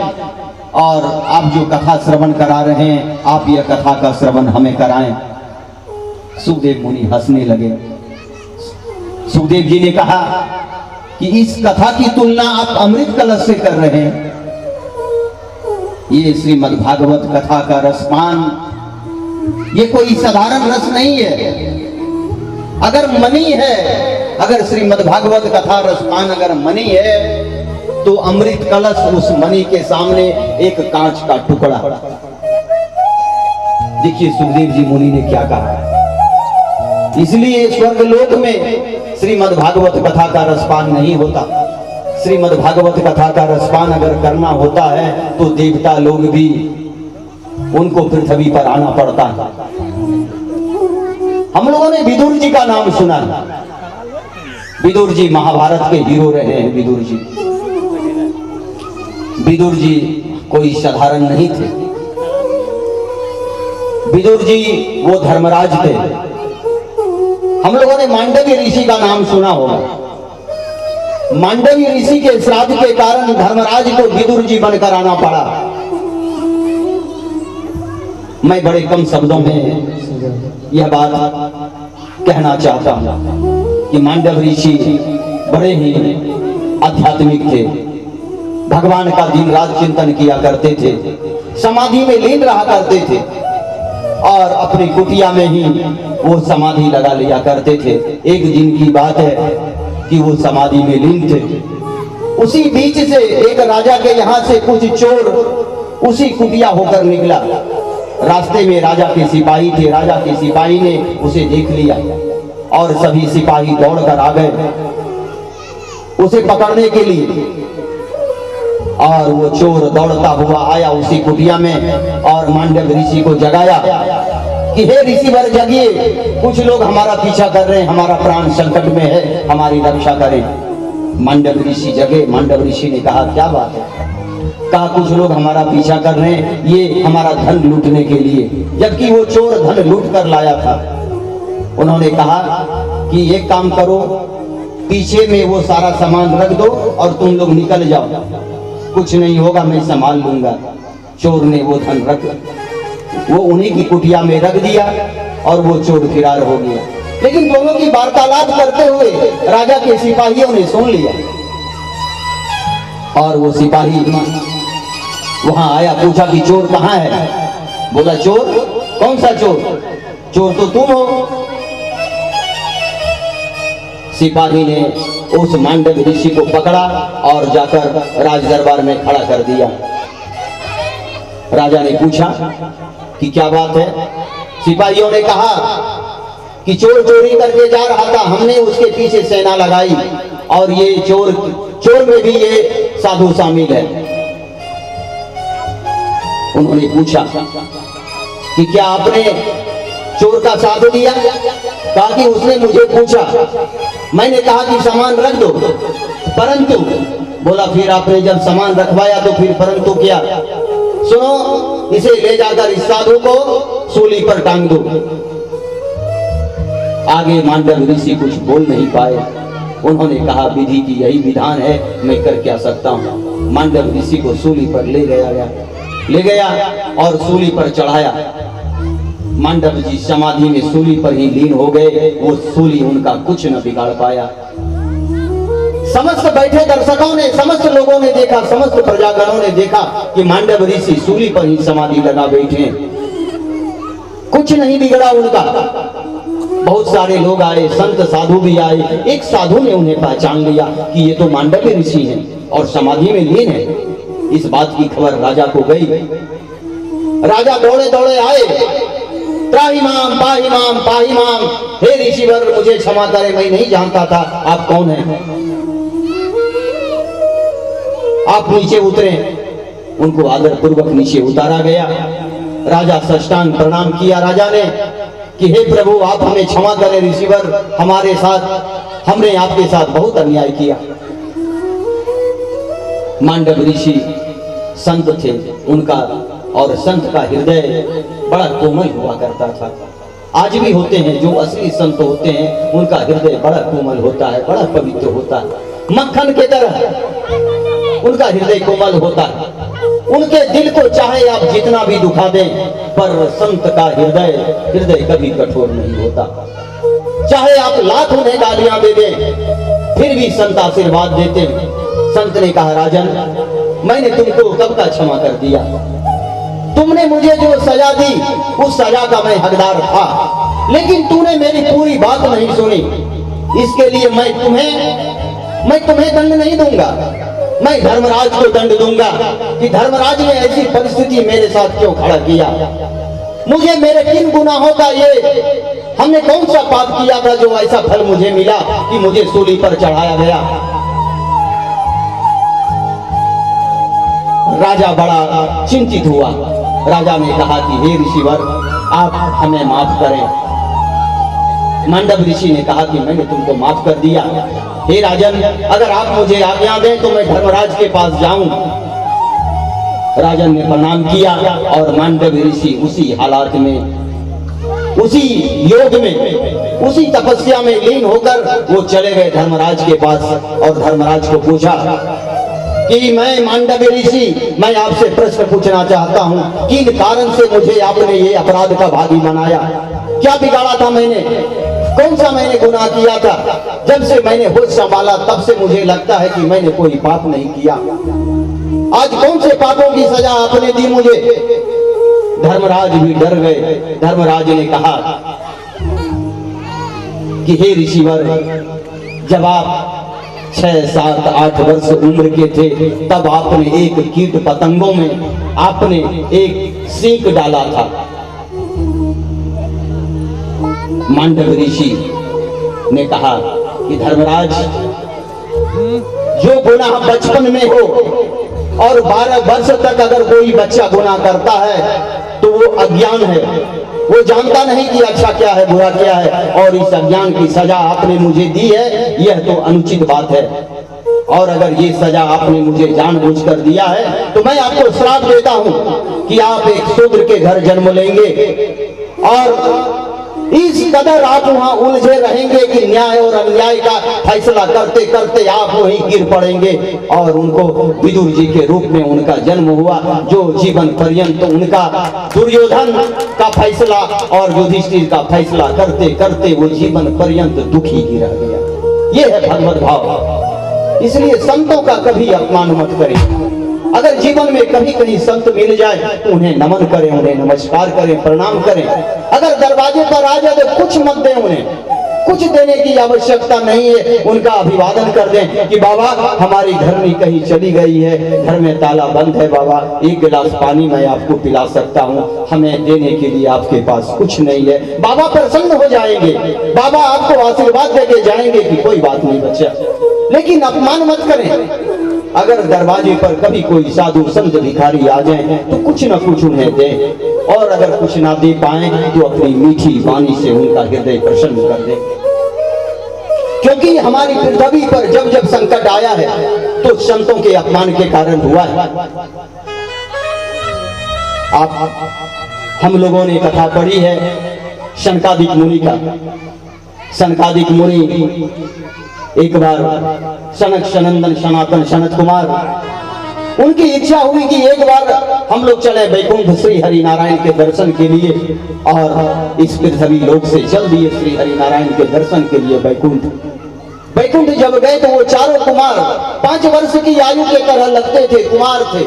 और आप जो कथा श्रवण करा रहे हैं आप यह कथा का श्रवण हमें कराएं। सुखदेव मुनि हंसने लगे। सुखदेव जी ने कहा कि इस कथा की तुलना आप अमृत कलश से कर रहे हैं। ये श्रीमद् भागवत कथा का रसपान ये कोई साधारण रस नहीं है। अगर मणि है, अगर श्रीमद् भागवत कथा रसपान अगर मणि है, तो अमृत कलश उस मणि के सामने एक कांच का टुकड़ा। देखिए सुखदेव जी मुनि ने क्या कहा। इसलिए स्वर्गलोक में श्रीमद् भागवत कथा का रसपान नहीं होता। श्रीमद् भागवत कथा का रसपान अगर करना होता है तो देवता लोग भी उनको पृथ्वी पर आना पड़ता है। हम लोगों ने विदुर जी का नाम सुना। विदुर जी महाभारत के हीरो रहे हैं। विदुर जी कोई साधारण नहीं थे। विदुर जी वो धर्मराज थे। हम लोगों ने मांडव्य ऋषि का नाम सुना होगा। मांडव्य ऋषि के श्राद्ध के कारण धर्मराज को विदुर जी बनकर आना पड़ा। मैं बड़े कम शब्दों में यह बात कहना चाहता हूं कि मांडव्य ऋषि बड़े ही आध्यात्मिक थे। भगवान का दिन रात चिंतन किया करते थे, समाधि में लीन रहा करते थे और अपनी कुटिया में ही वो समाधि लगा लिया करते थे। एक दिन की बात है कि वो समाधि में लीन थे। उसी बीच से एक राजा के यहाँ से कुछ चोर उसी कुटिया होकर निकला। रास्ते में राजा के सिपाही थे। राजा के सिपाही ने उसे देख लिया और सभी सिपाही दौड़कर आ गए। उसे पकड़ने के लिए। और वो चोर दौड़ता हुआ आया उसी कुटिया में और मांडव ऋषि को जगाया कि हे ऋषिवर जगिए, कुछ लोग हमारा पीछा कर रहे हैं, हमारा प्राण संकट में है, हमारी रक्षा करें। मांडव ऋषि जगे। मांडव ऋषि ने कहा क्या बात है? कहा कुछ लोग हमारा पीछा कर रहे हैं, ये हमारा धन लूटने के लिए, जबकि वो चोर धन लूट कर लाया था। उन्होंने कहा कि एक काम करो, पीछे में वो सारा सामान रख दो और तुम लोग निकल जाओ, कुछ नहीं होगा, मैं संभाल लूंगा। चोर ने वो धन वो उन्हीं की कुटिया में रख दिया और वो चोर फरार हो गया। लेकिन दोनों की वार्तालाप करते हुए राजा के सिपाहियों ने सुन लिया और वो सिपाही वहां आया, पूछा कि चोर कहाँ है? बोला चोर? कौन सा चोर? चोर तो तुम हो। सिपाही ने उस मांडव ऋषि को पकड़ा और जाकर राज दरबार में खड़ा कर दिया। राजा ने पूछा कि क्या बात है? सिपाहियों ने कहा कि चोर चोरी करके जा रहा था, हमने उसके पीछे सेना लगाई और ये चोर में भी ये साधु शामिल है। उन्होंने पूछा कि क्या आपने चोर का साथ दिया? कहा कि उसने मुझे पूछा, मैंने कहा कि सामान रख दो, परंतु बोला फिर आपने जब सामान रखवाया तो फिर परंतु क्या? सुनो, इसे ले जाकर इस साधु को सूली पर टांग दो। आगे मांडव ऋषि कुछ बोल नहीं पाए। उन्होंने कहा विधि की यही विधान है, मैं कर क्या सकता हूँ। मांडव ऋषि को सूली पर ले गया और सूली पर चढ़ाया। मांडव जी समाधि में सूली पर ही लीन हो गए। वो सूली उनका कुछ न बिगाड़ पाया। समस्त बैठे दर्शकों ने, समस्त लोगों ने देखा, समस्त प्रजागणों ने देखा कि मांडव ऋषि सूली पर ही समाधि लगा बैठे, कुछ नहीं बिगड़ा उनका। बहुत सारे लोग आए, संत साधु भी आए। एक साधु ने उन्हें पहचान लिया कि ये तो मांडव ऋषि हैं और समाधि में लीन है। इस बात की खबर राजा को गई। राजा दौड़े दौड़े आए, त्राहि माम पाहि माम पाहि माम, हे ऋषिवर मुझे क्षमा करें, मैं नहीं जानता था आप कौन हैं। आप नीचे उतरे। उनको आदर पूर्वक नीचे उतारा गया। राजा साष्टांग प्रणाम किया राजा ने कि हे प्रभु आप हमें क्षमा करें ऋषिवर, हमने आपके साथ बहुत अन्याय किया। मांडव ऋषि संत थे, उनका और संत का हृदय बड़ा कोमल हुआ करता था। आज भी होते हैं, जो असली संत होते हैं उनका हृदय बड़ा कोमल होता है, बड़ा पवित्र होता है। मक्खन के तरह उनका हृदय कोमल होता है। उनके दिल को चाहे आप जितना भी दुखा दें, पर संत का हृदय कभी कठोर नहीं होता। चाहे आप लाख उन्हें गालियां दे दें, फिर भी संत आशीर्वाद देते हैं। संत ने कहा राजन, मैंने तुमको कब का क्षमा कर दिया। तुमने मुझे जो सजा दी उस सजा का मैं हकदार था, लेकिन तूने मेरी पूरी बात नहीं सुनी। इसके लिए मैं तुम्हें दंड नहीं दूंगा, मैं धर्मराज को दंड दूंगा कि धर्मराज ने ऐसी परिस्थिति मेरे साथ क्यों खड़ा किया। मुझे मेरे किन गुनाहों का हमने कौन सा पाप किया था जो ऐसा फल मुझे मिला कि मुझे सूली पर चढ़ाया गया। राजा बड़ा चिंतित हुआ। राजा ने कहा कि हे ऋषिवर आप हमें माफ करें। मांडव ऋषि ने कहा कि मैंने तुमको माफ कर दिया। हे राजन, अगर आप मुझे आज्ञा दें तो मैं धर्मराज के पास जाऊं। राजन ने प्रणाम किया और मांडव ऋषि उसी हालात में, उसी योग में, उसी तपस्या में लीन होकर वो चले गए धर्मराज के पास और धर्मराज को पूछा कि मैं मांडव ऋषि, मैं आपसे प्रश्न पूछना चाहता हूँ, किन कारण से मुझे आपने ये अपराध का भागी बनाया? क्या बिगाड़ा था मैंने? कौन सा मैंने गुनाह किया था? जब से मैंने होश संभाला तब से मुझे लगता है कि मैंने कोई पाप नहीं किया। आज कौन से पापों की सजा आपने दी मुझे? धर्मराज भी डर गए। धर्मराज ने कहा कि हे ऋषिवर, जब आप 6, 7, 8 वर्ष उम्र के थे तब आपने एक कीट पतंगों में आपने एक सींग डाला था। मांडव ऋषि ने कहा कि धर्मराज, जो गुनाह बचपन में हो और 12 वर्ष तक अगर कोई बच्चा गुनाह करता है तो वो अज्ञान है, वो जानता नहीं कि अच्छा क्या है बुरा क्या है, और इस अज्ञान की सजा आपने मुझे दी है, यह तो अनुचित बात है। और अगर ये सजा आपने मुझे जानबूझकर दिया है तो मैं आपको श्राप देता हूं कि आप एक शूद्र के घर जन्म लेंगे और इस कदर आप वहां उलझे रहेंगे कि न्याय और अन्याय का फैसला करते करते आप वहीं गिर पड़ेंगे। और उनको विदुर जी के रूप में उनका जन्म हुआ, जो जीवन पर्यंत उनका दुर्योधन का फैसला और युधिष्ठिर का फैसला करते करते वो जीवन पर्यंत दुखी ही रह गया। ये है भगवत भाव। इसलिए संतों का कभी अपमान मत करें। अगर जीवन में कभी कहीं संत मिल जाए तो उन्हें नमन करें, उन्हें नमस्कार करें, प्रणाम करें। अगर दरवाजे पर आ जाए तो कुछ मत दें, उन्हें कुछ देने की आवश्यकता नहीं है। उनका अभिवादन कर दें कि बाबा हमारी धरनी कहीं चली गई है, घर में ताला बंद है, बाबा एक गिलास पानी मैं आपको पिला सकता हूँ, हमें देने के लिए आपके पास कुछ नहीं है। बाबा प्रसन्न हो जाएंगे, बाबा आपको आशीर्वाद देके जाएंगे कि कोई बात नहीं बच्चा, लेकिन अपमान मत करें। अगर दरवाजे पर कभी कोई साधु संत भिखारी आ जाए तो कुछ न कुछ उन्हें दें, और अगर कुछ ना दे पाए तो अपनी मीठी वाणी से उनका हृदय प्रसन्न कर दें। क्योंकि हमारी पृथ्वी पर जब जब संकट आया है तो संतों के अपमान के कारण हुआ है। हम लोगों ने कथा पढ़ी है शनकादिक मुनि का। शनकादिक मुनि एक बार सनक सनंदन सनातन सनत कुमार, उनकी इच्छा हुई कि एक बार हम लोग चले बैकुंठ श्री हरि नारायण के दर्शन के लिए, और इस पृथ्वी लोक से चल दिए श्री हरि नारायण के दर्शन के लिए बैकुंठ। बैकुंठ जब गए तो वो चारों कुमार 5 वर्ष की आयु के तरह लगते थे, कुमार थे,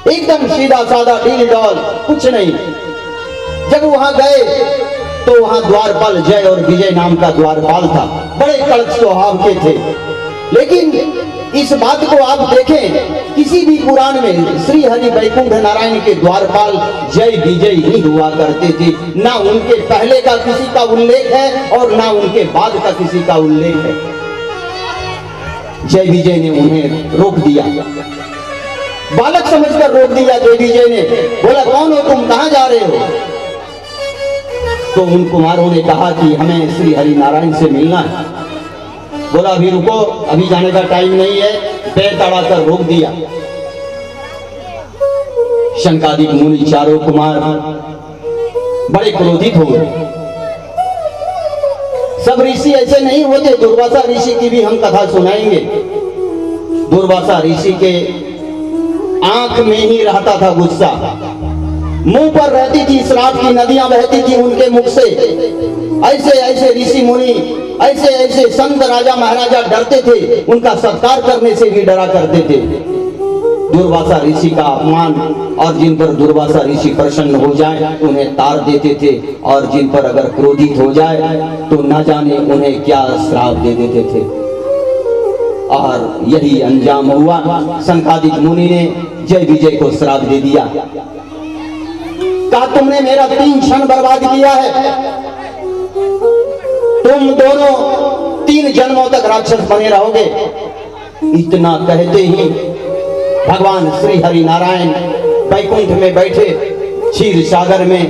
एकदम सीधा साधा ढील डॉल, कुछ नहीं। जब वहां गए तो वहां द्वारपाल जय और विजय नाम का द्वारपाल था, बड़े कड़क स्वभाव के थे। लेकिन इस बात को आप देखें, किसी भी पुराण में श्री हरि बैकुंठ नारायण के द्वारपाल जय विजय ही हुआ करते थे। ना उनके पहले का किसी का उल्लेख है और ना उनके बाद का किसी का उल्लेख है। जय विजय ने उन्हें रोक दिया, बालक समझकर रोक दिया। जय विजय ने बोला कौन हो तुम, कहां जा रहे हो? तो उन कुमारों ने कहा कि हमें श्री हरि नारायण से मिलना है। बोला अभी रुको, अभी जाने का टाइम नहीं है, पैर तड़ाकर रोक दिया। शनकादिक मुनि चारों कुमार बड़े क्रोधित हो गए। सब ऋषि ऐसे नहीं होते, दुर्वासा ऋषि की भी हम कथा सुनाएंगे। दुर्वासा ऋषि के आंख में ही रहता था गुस्सा, मुंह पर रहती थी श्राप की नदियां बहती थी उनके मुख से। ऐसे ऐसे ऋषि मुनि, ऐसे ऐसे संत राजा महाराजा डरते थे, उनका सत्कार करने से भी डरा करते थे। दुर्वासा ऋषि का अपमान, और जिन पर दुर्वासा ऋषि प्रसन्न हो जाए तो उन्हें तार देते थे, और जिन पर अगर क्रोधित हो जाए तो न जाने उन्हें क्या श्राप दे देते थे। और यही अंजाम हुआ। शनकादिक मुनि ने जय विजय को श्राप दे दिया, कहा तुमने मेरा 3 क्षण बर्बाद किया है, तुम दोनों 3 जन्मों तक राक्षस बने रहोगे। इतना कहते ही भगवान श्री हरि नारायण बैकुंठ में बैठे क्षीर सागर में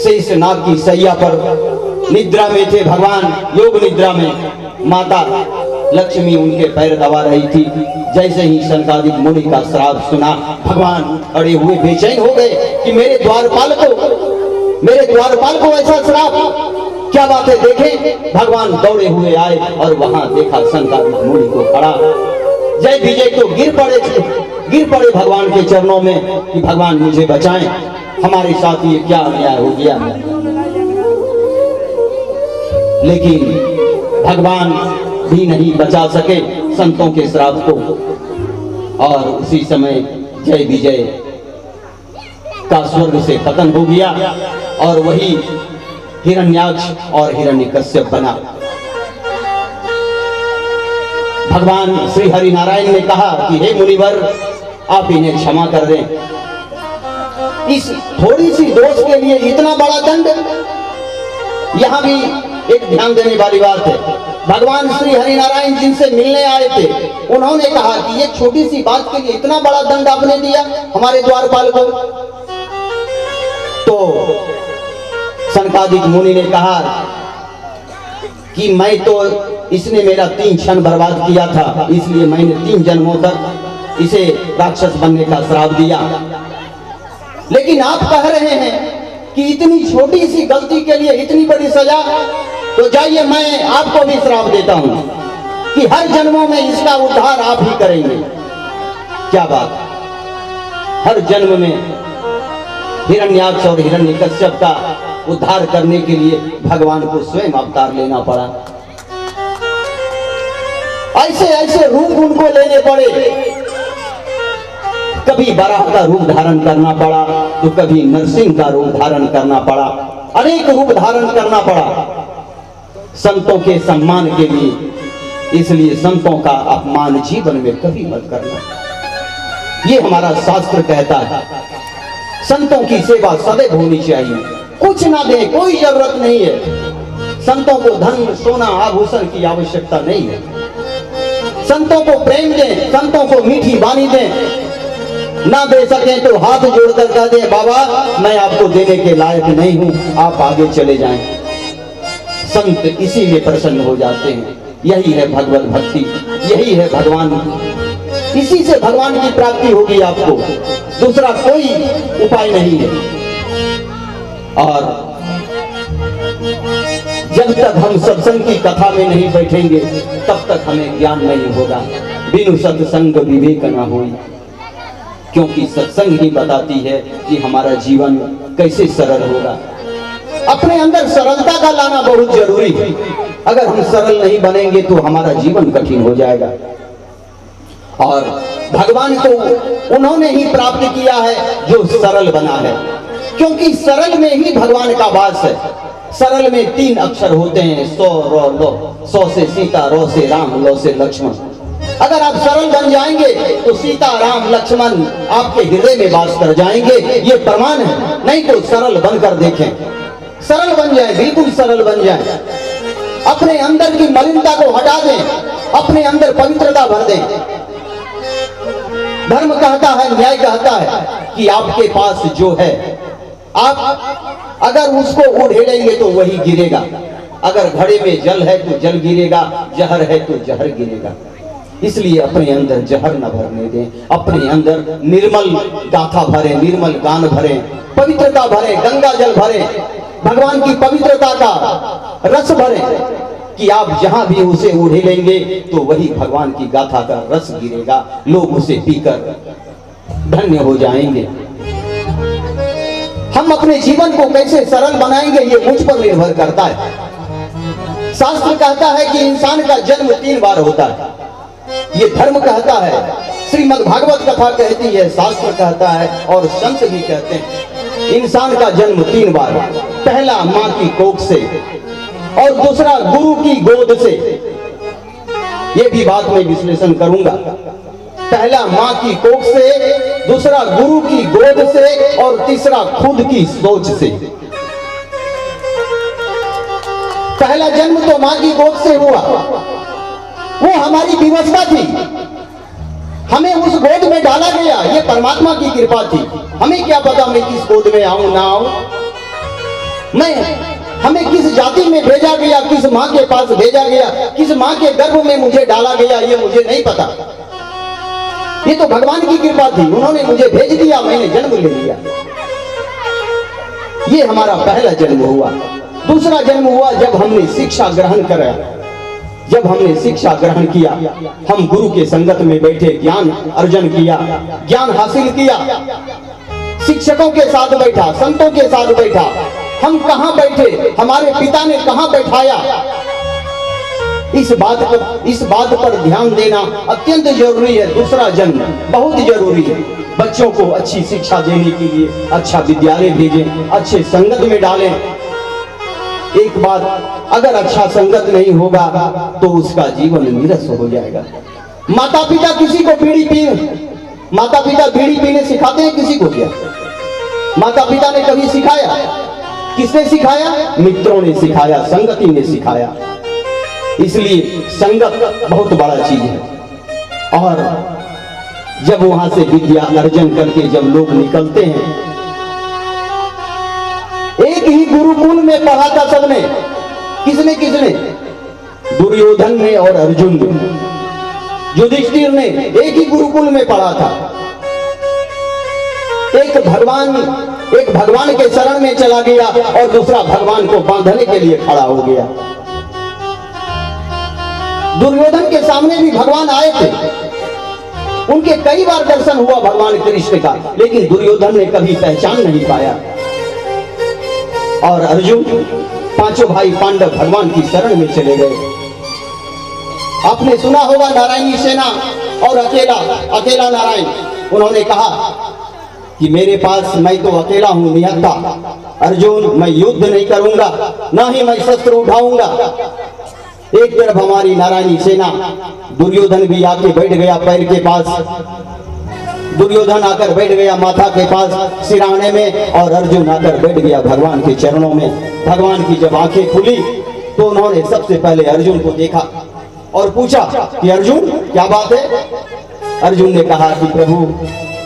शेष नाग की सैया पर निद्रा में थे भगवान, योग निद्रा में। माता लक्ष्मी उनके पैर दबा रही थी। जैसे ही शनकादिक मुनि का श्राप सुना, भगवान खड़े हुए बेचैन हो गए कि मेरे द्वारपाल को ऐसा श्राप, क्या बात है? देखें, भगवान दौड़े हुए आए और वहां देखा शनकादिक मुनि को खड़ा। जय विजय तो गिर पड़े भगवान के चरणों में कि भगवान मुझे बचाएं, हमारे साथ ये क्या अन्याय हो गया। लेकिन भगवान भी नहीं बचा सके संतों के श्राप को, और उसी समय जय विजय का स्वर्ग से पतन हो गया और वही हिरण्याक्ष और हिरण्यकश्यप बना। भगवान श्री हरि नारायण ने कहा कि हे मुनिवर, आप इन्हें क्षमा कर दें। इस थोड़ी सी दोष के लिए इतना बड़ा दंड। यहां भी एक ध्यान देने वाली बात है, भगवान श्री हरिनारायण जिनसे मिलने आए थे, उन्होंने कहा कि ये छोटी सी बात के लिए इतना बड़ा दंड आपने दिया हमारे द्वारपाल को। तो सनकादिक मुनि ने कहा कि मैं तो, इसने मेरा 3 क्षण बर्बाद किया था, इसलिए मैंने 3 जन्मों तक इसे राक्षस बनने का श्राप दिया। लेकिन आप कह रहे हैं कि इतनी छोटी सी गलती के लिए इतनी बड़ी सजा, तो जाइए मैं आपको भी श्राप देता हूं कि हर जन्मों में इसका उद्धार आप ही करेंगे। क्या बात, हर जन्म में हिरण्याक्ष और हिरण्यकश्यप का उद्धार करने के लिए भगवान को स्वयं अवतार लेना पड़ा। ऐसे ऐसे रूप उनको लेने पड़े, कभी बराह का रूप धारण करना पड़ा, तो कभी नरसिंह का रूप धारण करना पड़ा, अनेक रूप धारण करना पड़ा संतों के सम्मान के लिए। इसलिए संतों का अपमान जीवन में कभी मत करना, ये हमारा शास्त्र कहता है। संतों की सेवा सदैव होनी चाहिए, कुछ ना दे, कोई जरूरत नहीं है। संतों को धन सोना आभूषण की आवश्यकता नहीं है। संतों को प्रेम दें, संतों को मीठी वाणी दें, ना दे सकें तो हाथ जोड़कर कह दें बाबा मैं आपको देने के लायक नहीं हूं, आप आगे चले जाएं। संत इसी में प्रसन्न हो जाते हैं। यही है भगवत भक्ति, यही है भगवान, इसी से भगवान की प्राप्ति होगी आपको, दूसरा कोई उपाय नहीं है। और जब तक हम सत्संग की कथा में नहीं बैठेंगे तब तक हमें ज्ञान नहीं होगा। बिनु सत्संग विवेक न होई, क्योंकि सत्संग ही बताती है कि हमारा जीवन कैसे सरल होगा। अपने अंदर सरलता का लाना बहुत जरूरी है। अगर हम सरल नहीं बनेंगे तो हमारा जीवन कठिन हो जाएगा। और भगवान को उन्होंने ही प्राप्त किया है जो सरल बना है, क्योंकि सरल में ही भगवान का वास है। सरल में 3 अक्षर होते हैं, सौ रो लो, सौ से सीता, रो से राम, लो से लक्ष्मण। अगर आप सरल बन जाएंगे तो सीता राम लक्ष्मण आपके हृदय में वास कर जाएंगे, ये प्रमाण है। नहीं तो सरल बनकर देखें, सरल बन जाए, बिल्कुल सरल बन जाए। अपने अंदर की मलिनता को हटा दें, अपने अंदर पवित्रता भर दें। धर्म कहता है, न्याय कहता है कि आपके पास जो है आप अगर उसको उड़ेलेंगे तो वही गिरेगा। अगर घड़े में जल है तो जल गिरेगा, जहर है तो जहर गिरेगा। इसलिए अपने अंदर जहर न भरने दें, अपने अंदर निर्मल गाथा भरें, निर्मल गान भरें, पवित्रता भरें, गंगा जल भरें, भगवान की पवित्रता का रस भरें कि आप जहां भी उसे उड़ेलेंगे तो वही भगवान की गाथा का रस गिरेगा। लोग उसे पीकर धन्य हो जाएंगे। हम अपने जीवन को कैसे सरल बनाएंगे ये मुझ पर निर्भर करता है। शास्त्र कहता है कि इंसान का जन्म 3 बार होता है, ये धर्म कहता है, श्रीमद् भागवत कथा कहती है, शास्त्र कहता है और संत भी कहते हैं। इंसान का जन्म 3 बार, पहला माँ की कोख से और दूसरा गुरु की गोद से। ये भी बात में विश्लेषण करूंगा। पहला माँ की कोख से, दूसरा गुरु की गोद से और तीसरा खुद की सोच से। पहला जन्म तो माँ की गोद से हुआ, वो हमारी विवशता थी, हमें उस गोद में डाला गया, ये परमात्मा की कृपा थी। हमें क्या पता मैं किस गोद में आऊं ना आऊं, हमें किस जाति में भेजा गया, किस माँ के पास भेजा गया, किस माँ के गर्भ में मुझे डाला गया, ये मुझे नहीं पता। ये तो भगवान की कृपा थी, उन्होंने मुझे भेज दिया, मैंने जन्म ले लिया। ये हमारा पहला जन्म हुआ। दूसरा जन्म हुआ जब हमने शिक्षा ग्रहण करा, जब हमने शिक्षा ग्रहण किया, हम गुरु के संगत में बैठे, ज्ञान अर्जन किया, ज्ञान हासिल किया, शिक्षकों के साथ बैठा, संतों के साथ बैठा। हम कहां बैठे, हमारे पिता ने कहां बैठाया, इस बात पर ध्यान देना अत्यंत जरूरी है। दूसरा जन्म बहुत जरूरी है। बच्चों को अच्छी शिक्षा देने के लिए अच्छा विद्यालय भेजें, अच्छे संगत में डालें। एक बात, अगर अच्छा संगत नहीं होगा तो उसका जीवन नीरस हो जाएगा। माता पिता किसी को बीड़ी पीने सिखाते हैं, किसी को क्या? माता पिता ने कभी सिखाया? किसने सिखाया? मित्रों ने सिखाया, संगति ने सिखाया। इसलिए संगत बहुत बड़ा चीज है। और जब वहां से विद्या अर्जन करके जब लोग निकलते हैं, एक ही गुरुकुल में पढ़ा था सबने। किसने किसने? दुर्योधन ने और अर्जुन ने। युधिष्ठिर ने एक ही गुरुकुल में पढ़ा था। एक भगवान के शरण में चला गया और दूसरा भगवान को बांधने के लिए खड़ा हो गया। दुर्योधन के सामने भी भगवान आए थे, उनके कई बार दर्शन हुआ भगवान कृष्ण का, लेकिन दुर्योधन ने कभी पहचान नहीं पाया। और अर्जुन, पांचों भाई पांडव भगवान की शरण में चले गए। आपने सुना होगा नारायणी सेना और अकेला नारायण। उन्होंने कहा कि मेरे पास, मैं तो अकेला हूं, निहत्था अर्जुन, मैं युद्ध नहीं करूंगा, ना ही मैं शस्त्र उठाऊंगा। एक तरफ हमारी नारायणी सेना, दुर्योधन भी आके बैठ गया पैर के पास, दुर्योधन आकर बैठ गया माथा के पास सिराने में, और अर्जुन आकर बैठ गया भगवान के चरणों में। भगवान की जब आंखें खुली तो उन्होंने सबसे पहले अर्जुन को देखा और पूछा कि अर्जुन क्या बात है? अर्जुन ने कहा कि प्रभु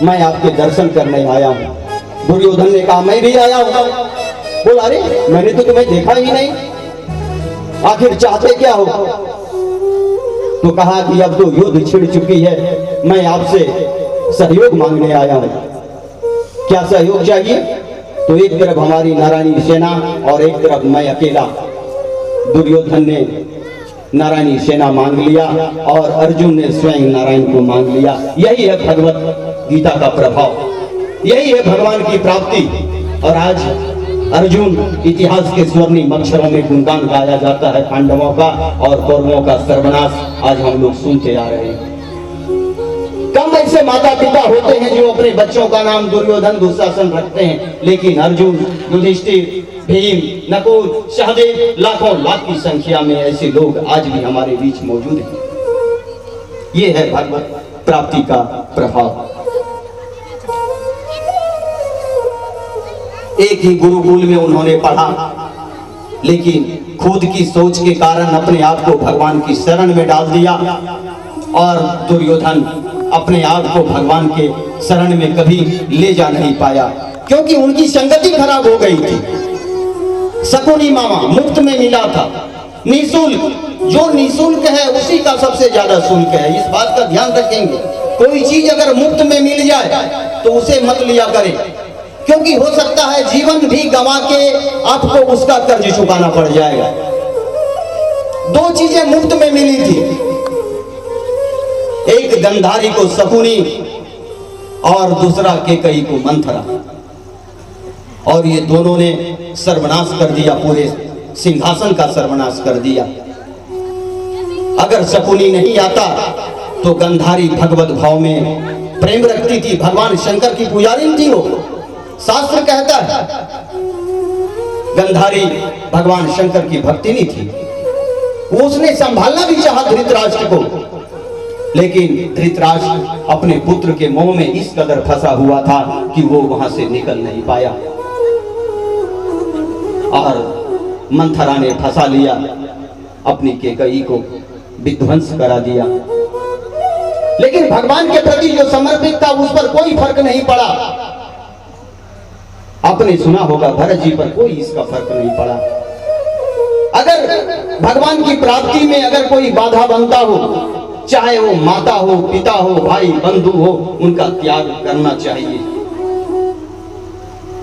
मैं आपके दर्शन करने आया हूं। दुर्योधन ने कहा मैं भी आया हूं। बोला अरे मैंने तो तुम्हें देखा ही नहीं, आखिर चाहते क्या हो? तो कहा कि अब तो युद्ध छिड़ चुकी है, मैं आपसे सहयोग मांगने आया हूं। क्या सहयोग चाहिए? तो एक तरफ हमारी नारायणी सेना और एक तरफ मैं अकेला। दुर्योधन ने नारायणी सेना मांग लिया और अर्जुन ने स्वयं नारायण को मांग लिया। यही है भगवत गीता का प्रभाव, यही है भगवान की प्राप्ति। और आज अर्जुन इतिहास के स्वर्णिम अक्षरों में गुणगान गाया जाता है पांडवों का, और कौरवों का सर्वनाश आज हम लोग सुनते आ रहे हैं। कम ऐसे माता पिता होते हैं जो अपने बच्चों का नाम दुर्योधन दुशासन रखते हैं, लेकिन अर्जुन, युधिष्ठिर, भीम, नकुल, सहदेव, लाखों लाख की संख्या में ऐसे लोग आज भी हमारे बीच मौजूद हैं। ये है भगवत प्राप्ति का प्रभाव। एक ही गुरुकुल में उन्होंने पढ़ा, लेकिन खुद की सोच के कारण अपने आप को भगवान की शरण में डाल दिया, और दुर्योधन अपने आप को भगवान के शरण में कभी ले जा नहीं पाया, क्योंकि उनकी संगति खराब हो गई थी। शकुनी मामा मुफ्त में मिला था, निःशुल्क, जो निःशुल्क है उसी का सबसे ज्यादा शुल्क है। इस बात का ध्यान रखेंगे, कोई चीज अगर मुफ्त में मिल जाए तो उसे मत लिया करें, क्योंकि हो सकता है जीवन भी गंवा के आपको उसका कर्ज चुकाना पड़ जाएगा। दो चीजें मुफ्त में मिली थी, एक गंधारी को शकुनी और दूसरा केकई को मंथरा, और ये दोनों ने सर्वनाश कर दिया, पूरे सिंहासन का सर्वनाश कर दिया। अगर शकुनी नहीं आता तो गंधारी भगवत भाव में प्रेम रखती थी, भगवान शंकर की पुजारिन थी वो। शास्त्र कहता है गंधारी भगवान शंकर की भक्तिनी थी। उसने संभालना भी चाहा धृतराष्ट्र को, लेकिन धृतराष्ट्र अपने पुत्र के मोह में इस कदर फंसा हुआ था कि वो वहां से निकल नहीं पाया, और मंथरा ने फंसा लिया, अपनी केकई को विध्वंस करा दिया। लेकिन भगवान के प्रति जो समर्पित था उस पर कोई फर्क नहीं पड़ा। आपने सुना होगा भरत जी पर कोई इसका फर्क नहीं पड़ा। अगर भगवान की प्राप्ति में अगर कोई बाधा बनता हो, चाहे वो माता हो, पिता हो, भाई बंधु हो, उनका त्याग करना चाहिए।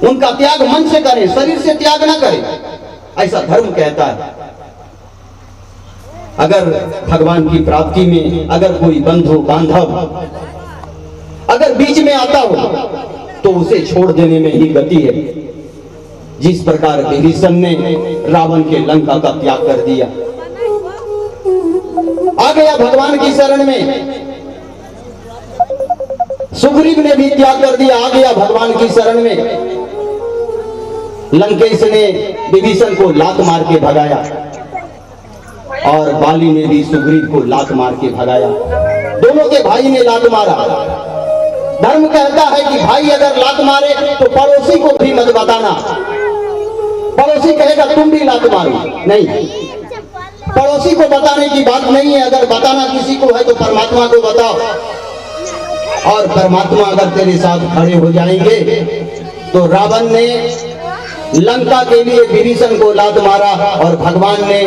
उनका त्याग मन से करें, शरीर से त्याग ना करें, ऐसा धर्म कहता है। अगर भगवान की प्राप्ति में अगर कोई बंधु बांधव अगर बीच में आता हो तो उसे छोड़ देने में ही गति है। जिस प्रकार विभीषण ने रावण के लंका का त्याग कर दिया, आ गया भगवान की शरण में। सुग्रीव ने भी त्याग कर दिया, आ गया भगवान की शरण में। लंकेश ने विभीषण को लात मार के भगाया, और बाली ने भी सुग्रीव को लात मार के भगाया। दोनों के भाई ने लात मारा। धर्म कहता है कि भाई अगर लात मारे तो पड़ोसी को भी मत बताना। पड़ोसी कहेगा तुम भी लात मारो, नहीं, पड़ोसी को बताने की बात नहीं है। अगर बताना किसी को है तो परमात्मा को बताओ, और परमात्मा अगर तेरे साथ खड़े हो जाएंगे। तो रावण ने लंका के लिए विभीषण को लात मारा और भगवान ने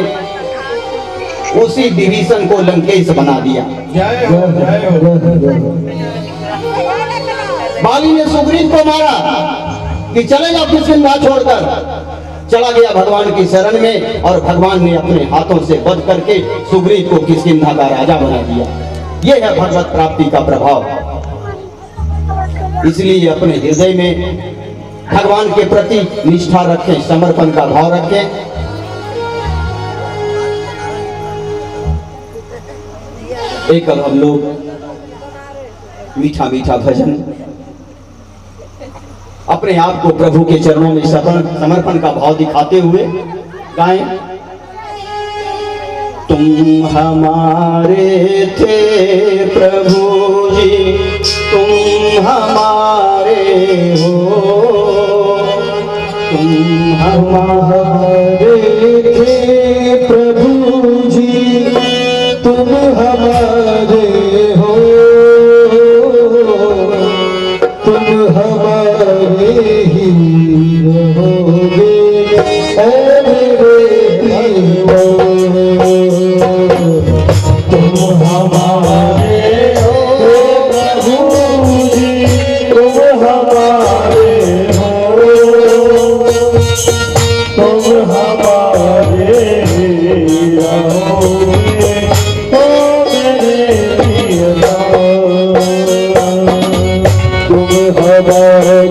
उसी विभीषण को लंकेश बना दिया। बाली ने सुग्रीव को मारा कि चले जाओ किष्किंधा छोड़कर, चला गया भगवान की शरण में और भगवान ने अपने हाथों से वध करके सुग्रीव को किष्किंधा का राजा बना दिया। यह है भगवत प्राप्ति का प्रभाव। इसलिए अपने हृदय में भगवान के प्रति निष्ठा रखें, समर्पण का भाव रखें। एक अब हम लोग मीठा मीठा भजन अपने आप को प्रभु के चरणों में समर्पण का भाव दिखाते हुए गाएं। तुम हमारे थे प्रभु जी, तुम हमारे हो, तुम हमारे थे प्रभु जी, तुम हमारे हो, तुम हमारे ही रहोगे ऐ मेरे प्रियो। तुम हमारे हो प्रभु जी, तुम हमारे हो, तुम हमारे रहोगे ओ मेरे प्रियो। तुम हमारे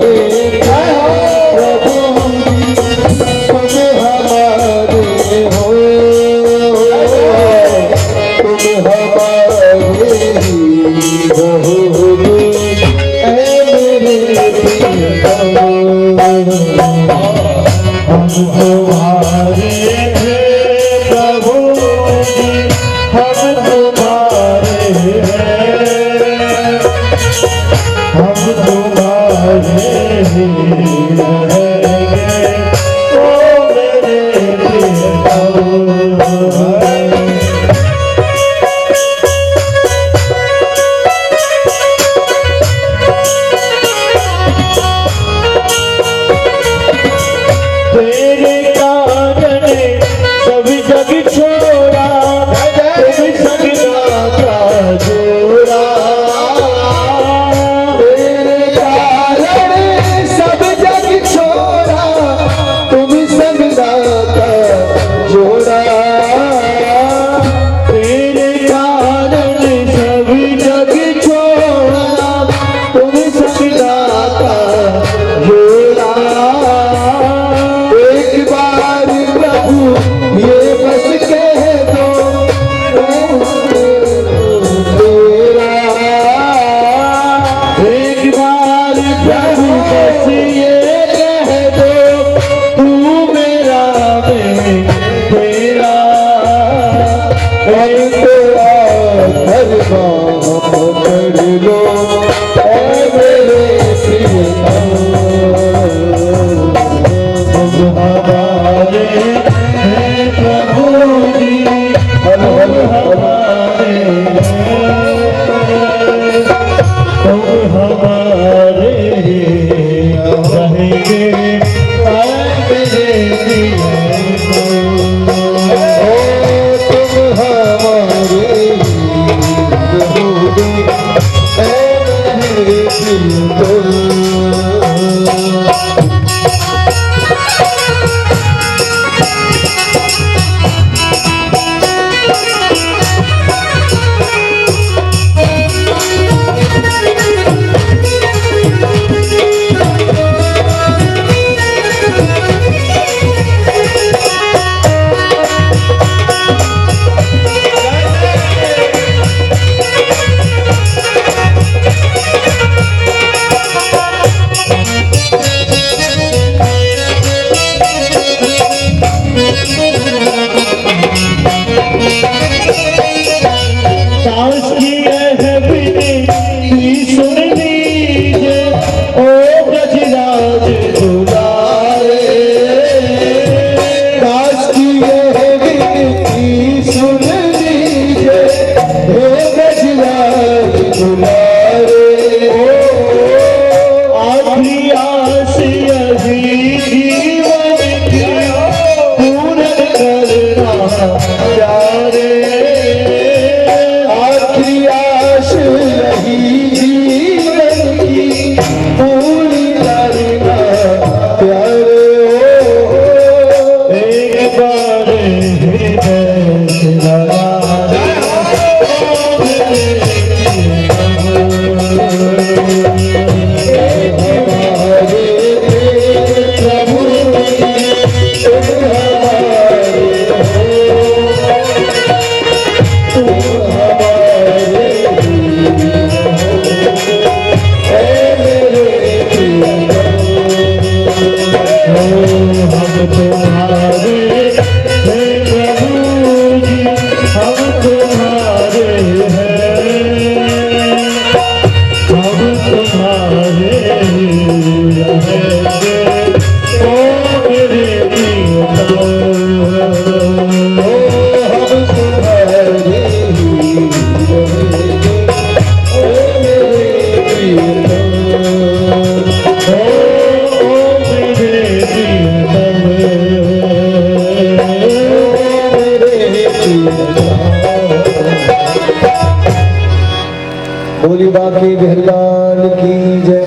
बोली बाकी बिहारीलाल की जय।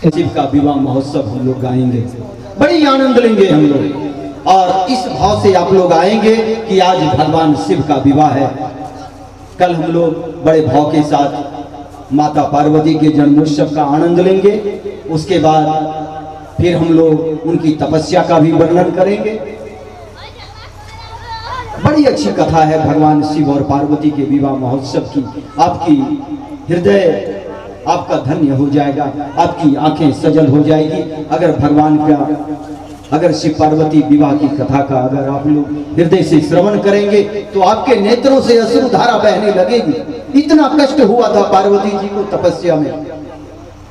शिव का विवाह महोत्सव हम लोग गाएंगे, बड़ी आनंद लेंगे हम लोग, और इस भाव से आप लोग आएंगे कि आज भगवान शिव का विवाह है। कल हम लोग बड़े भाव के साथ माता पार्वती के जन्मोत्सव का आनंद लेंगे। उसके बाद फिर हम लोग उनकी तपस्या का भी वर्णन करेंगे। बड़ी अच्छी कथा है भगवान शिव और पार्वती के विवाह महोत्सव की। आपकी हृदय आपका धन्य हो जाएगा, आपकी आंखें सजल हो जाएगी अगर भगवान का, अगर शिव पार्वती विवाह की कथा का अगर आप लोग हृदय से श्रवण करेंगे तो आपके नेत्रों से अश्रुधारा बहने लगेगी। इतना कष्ट हुआ था पार्वती जी को तपस्या में,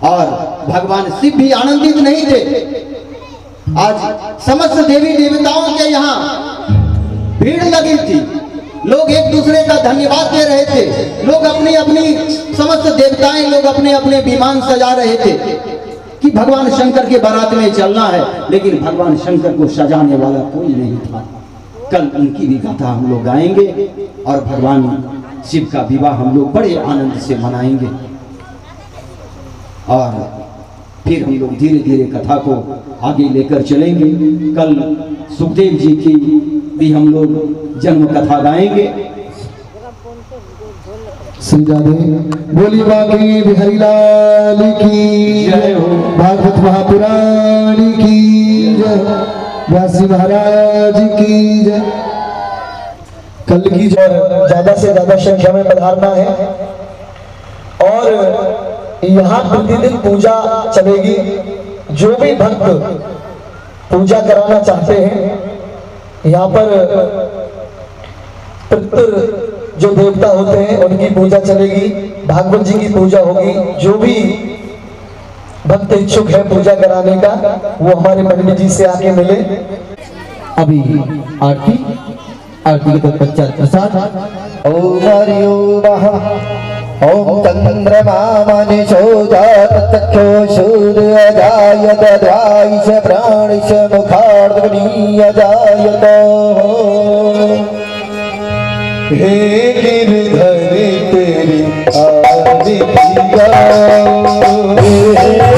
और भगवान शिव भी आनंदित नहीं थे। आज समस्त देवी देवताओं के यहाँ भीड़ लगी थी, लोग एक दूसरे का धन्यवाद दे रहे थे, लोग अपनी अपनी समस्त देवताएं लोग अपने अपने विमान सजा रहे थे कि भगवान शंकर के बारात में चलना है, लेकिन भगवान शंकर को सजाने वाला कोई नहीं था। कल उनकी भी कथा हम लोग गाएंगे और भगवान शिव का विवाह हम लोग बड़े आनंद से मनाएंगे, और फिर हम लोग धीरे धीरे कथा को आगे लेकर चलेंगे। कल सुखदेव जी की भी हम लोग जन्म कथा गाएंगे। समझा दे। बोली बाकी बिहारीलाल की जय हो। भागवत महापुराण की जय, व्यासी महाराज की जय। कल की जो ज्यादा से ज्यादा संख्या में पधारना है, और यहाँ प्रतिदिन पूजा चलेगी। जो भी भक्त पूजा कराना चाहते हैं, यहाँ पर पितृ जो देवता होते हैं उनकी पूजा चलेगी, भागवत जी की पूजा होगी। जो भी भक्त इच्छुक है पूजा कराने का, वो हमारे पंडित जी से आके मिले। अभी आरती के तत्पश्चात प्रसाद। ओम हरिओम ओम चंद्रमा मनीषो जात चक्षुषूर्य जायत द्वाइश प्राणिश मुखार्दग्नि जायत। हे गिरधरी तेरी आरती गाओ, हे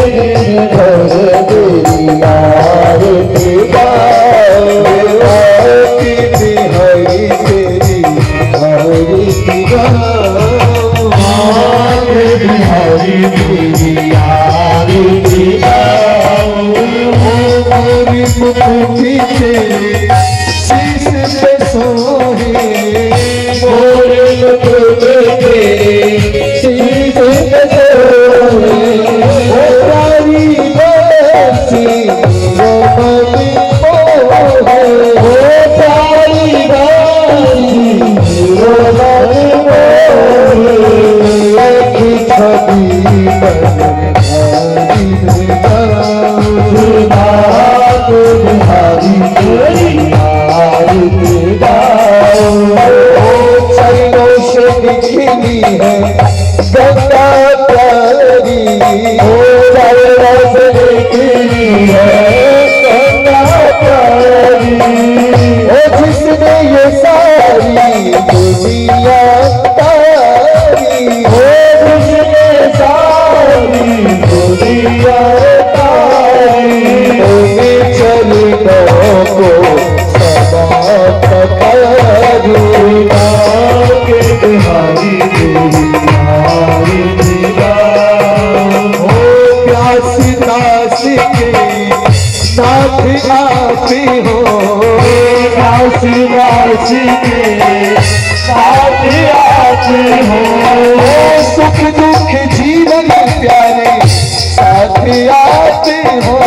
गिरधर तेरी आरती गाओ, आरती हरि तेरी आरती गाओ, हरि तेरी आरती गाओ। मोरी मुखी तेरे शीश पे सोहे, मोरी मुखी तेरे शीश पे सोहे, ओ प्यारी बासी रोमनी मोहे, ओ प्यारी बासी रोमनी मोहे। छवि है गंगा प्यारी, गंगा प्यारी, जिसने ये सारी दुनिया तारी, जिसने सारी दुनिया तारी, चरणों को सदा पखारू, के बिहारी बिहारी हो प्यासी दासी के साथ आती हो, प्यासी दासी के साथ आती हो, सुख दुख जीवन प्यारे साथ आते हो,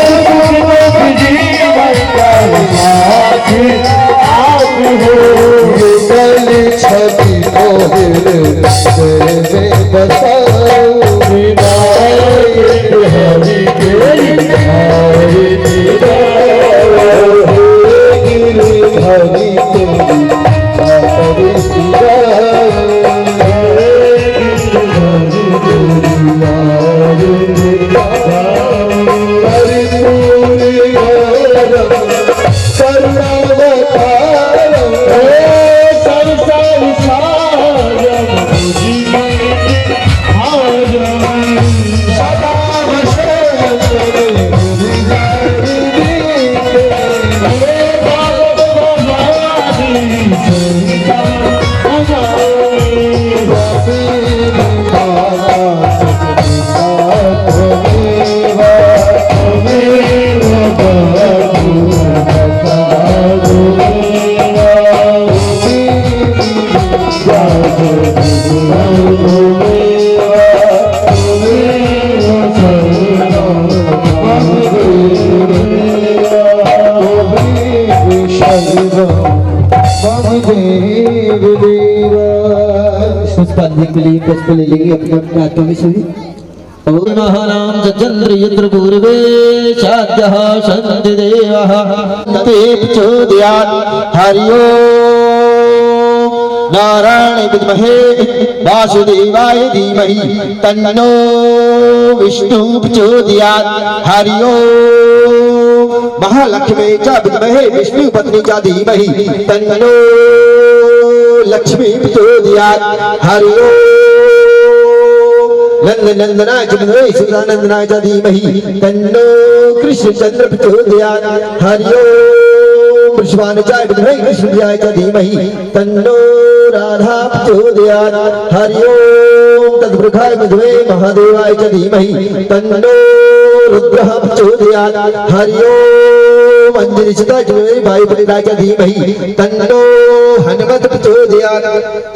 सुख दुख जीवन प्यारे साथ आते हो। छवि को हृदय बसाओ, विनायक हरि हरि हरि तेरी पुष्पांजलि के लिए पुष्प ले लेंगे अपने अपने हाथों में सभी। महानाम चंद्र यत्र पूर्वे साध्यः सन्ति देवः ते प्रचोदयात् हरि ओम नारायण विद्महे वासुदेवाय धीमहि तन्नो विष्णु प्रचोदयात् हरि ओम महालक्ष्मी च विद्महे विष्णु पत्नी च धीमहि तन्नो लक्ष्मी प्रचोदयात् हरि ओम नंदनंदनाय च विद्महे सुधानंदनाय च धीमहि तन्नो कृष्णचंद्र प्रचोदयात् हरि ओम वृषभानुजाय विद्महे कृष्णप्रियाय च धीमहि तन्नो राधा प्रचोदयात् हरि ओम तद्वृखाय विद्महे महादेवाय च धीमहि तन्नो रुद्रः प्रचोदयात् हरि ओम अंजनी सुताय च विद्महे वायुपुत्राय च धीमहि तन्नो हनुमत प्रचोदयात्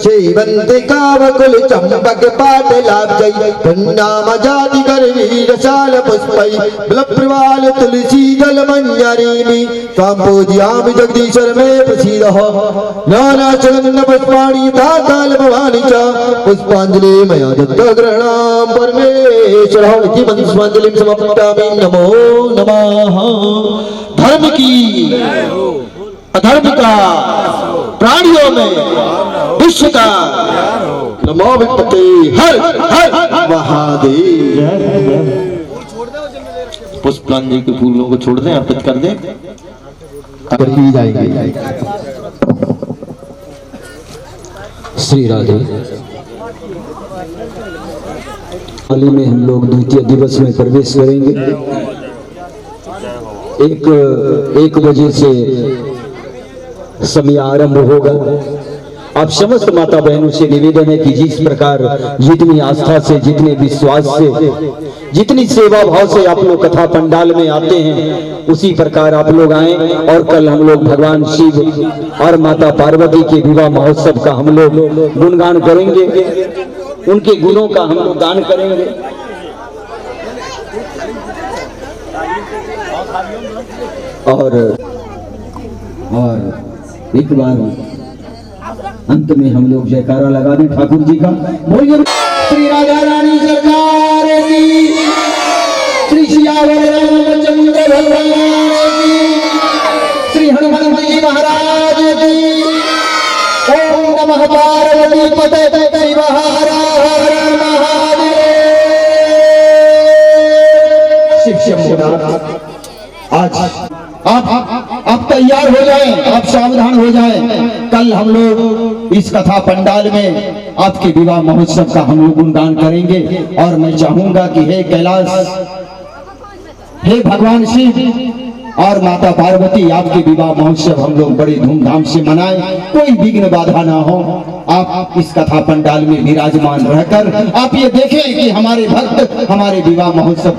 सेवन्ते कामकुल चंपक पाटलाब्जै पुन्नाम जाति कर वीरशाल पुष्पै बलप्रवाल तुलसी दल मंजरीमि त्वां पूजयामि जगदीश्वर मे प्रसीदः नाना चरण पुष्पाणि दाताल भवानि च पुष्पांजलि मया दत्त ग्रहणां परमेश्वरः इति पुष्पांजलिं समर्पयामि नमो नमः। धर्म की अधर्म का प्राणियों में विश्व का नमो विपते हर हर महादेव। पुष्पांजलि के फूलों को छोड़ दें, अर्पित कर दें, की जाएगी। श्री राधे हाल में हम लोग द्वितीय दिवस में प्रवेश करेंगे। एक बजे से समय आरंभ होगा। आप समस्त माता बहनों से निवेदन है कि जिस प्रकार जितनी आस्था से, जितने विश्वास से, जितनी सेवा भाव से आप लोग कथा पंडाल में आते हैं, उसी प्रकार आप लोग आए। और कल हम लोग भगवान शिव और माता पार्वती के विवाह महोत्सव का हम लोग गुणगान करेंगे, उनके गुणों का हम लोग गान करेंगे। और एक बार अंत में हम लोग जयकारा लगा दें ठाकुर जी का। बोलिए श्री राधा रानी सरकार की, श्री सियावर रामचंद्र भगवान की, श्री हनुमंत जी महाराज की। ओम नमः पार्वती पतये शिव हर हर महादेव। शिव शंभुनाथ। आज आप तैयार हो जाएं, आप सावधान हो जाएं। कल हम लोग इस कथा पंडाल में आपके विवाह महोत्सव का हम लोग गुणगान करेंगे। और मैं चाहूंगा कि हे कैलाश, हे भगवान शिव और माता पार्वती, आपके विवाह महोत्सव हम लोग बड़े धूमधाम से मनाएं, कोई विघ्न बाधा ना हो। आप इस कथा पंडाल में विराजमान रहकर आप ये देखें कि हमारे भक्त हमारे विवाह महोत्सव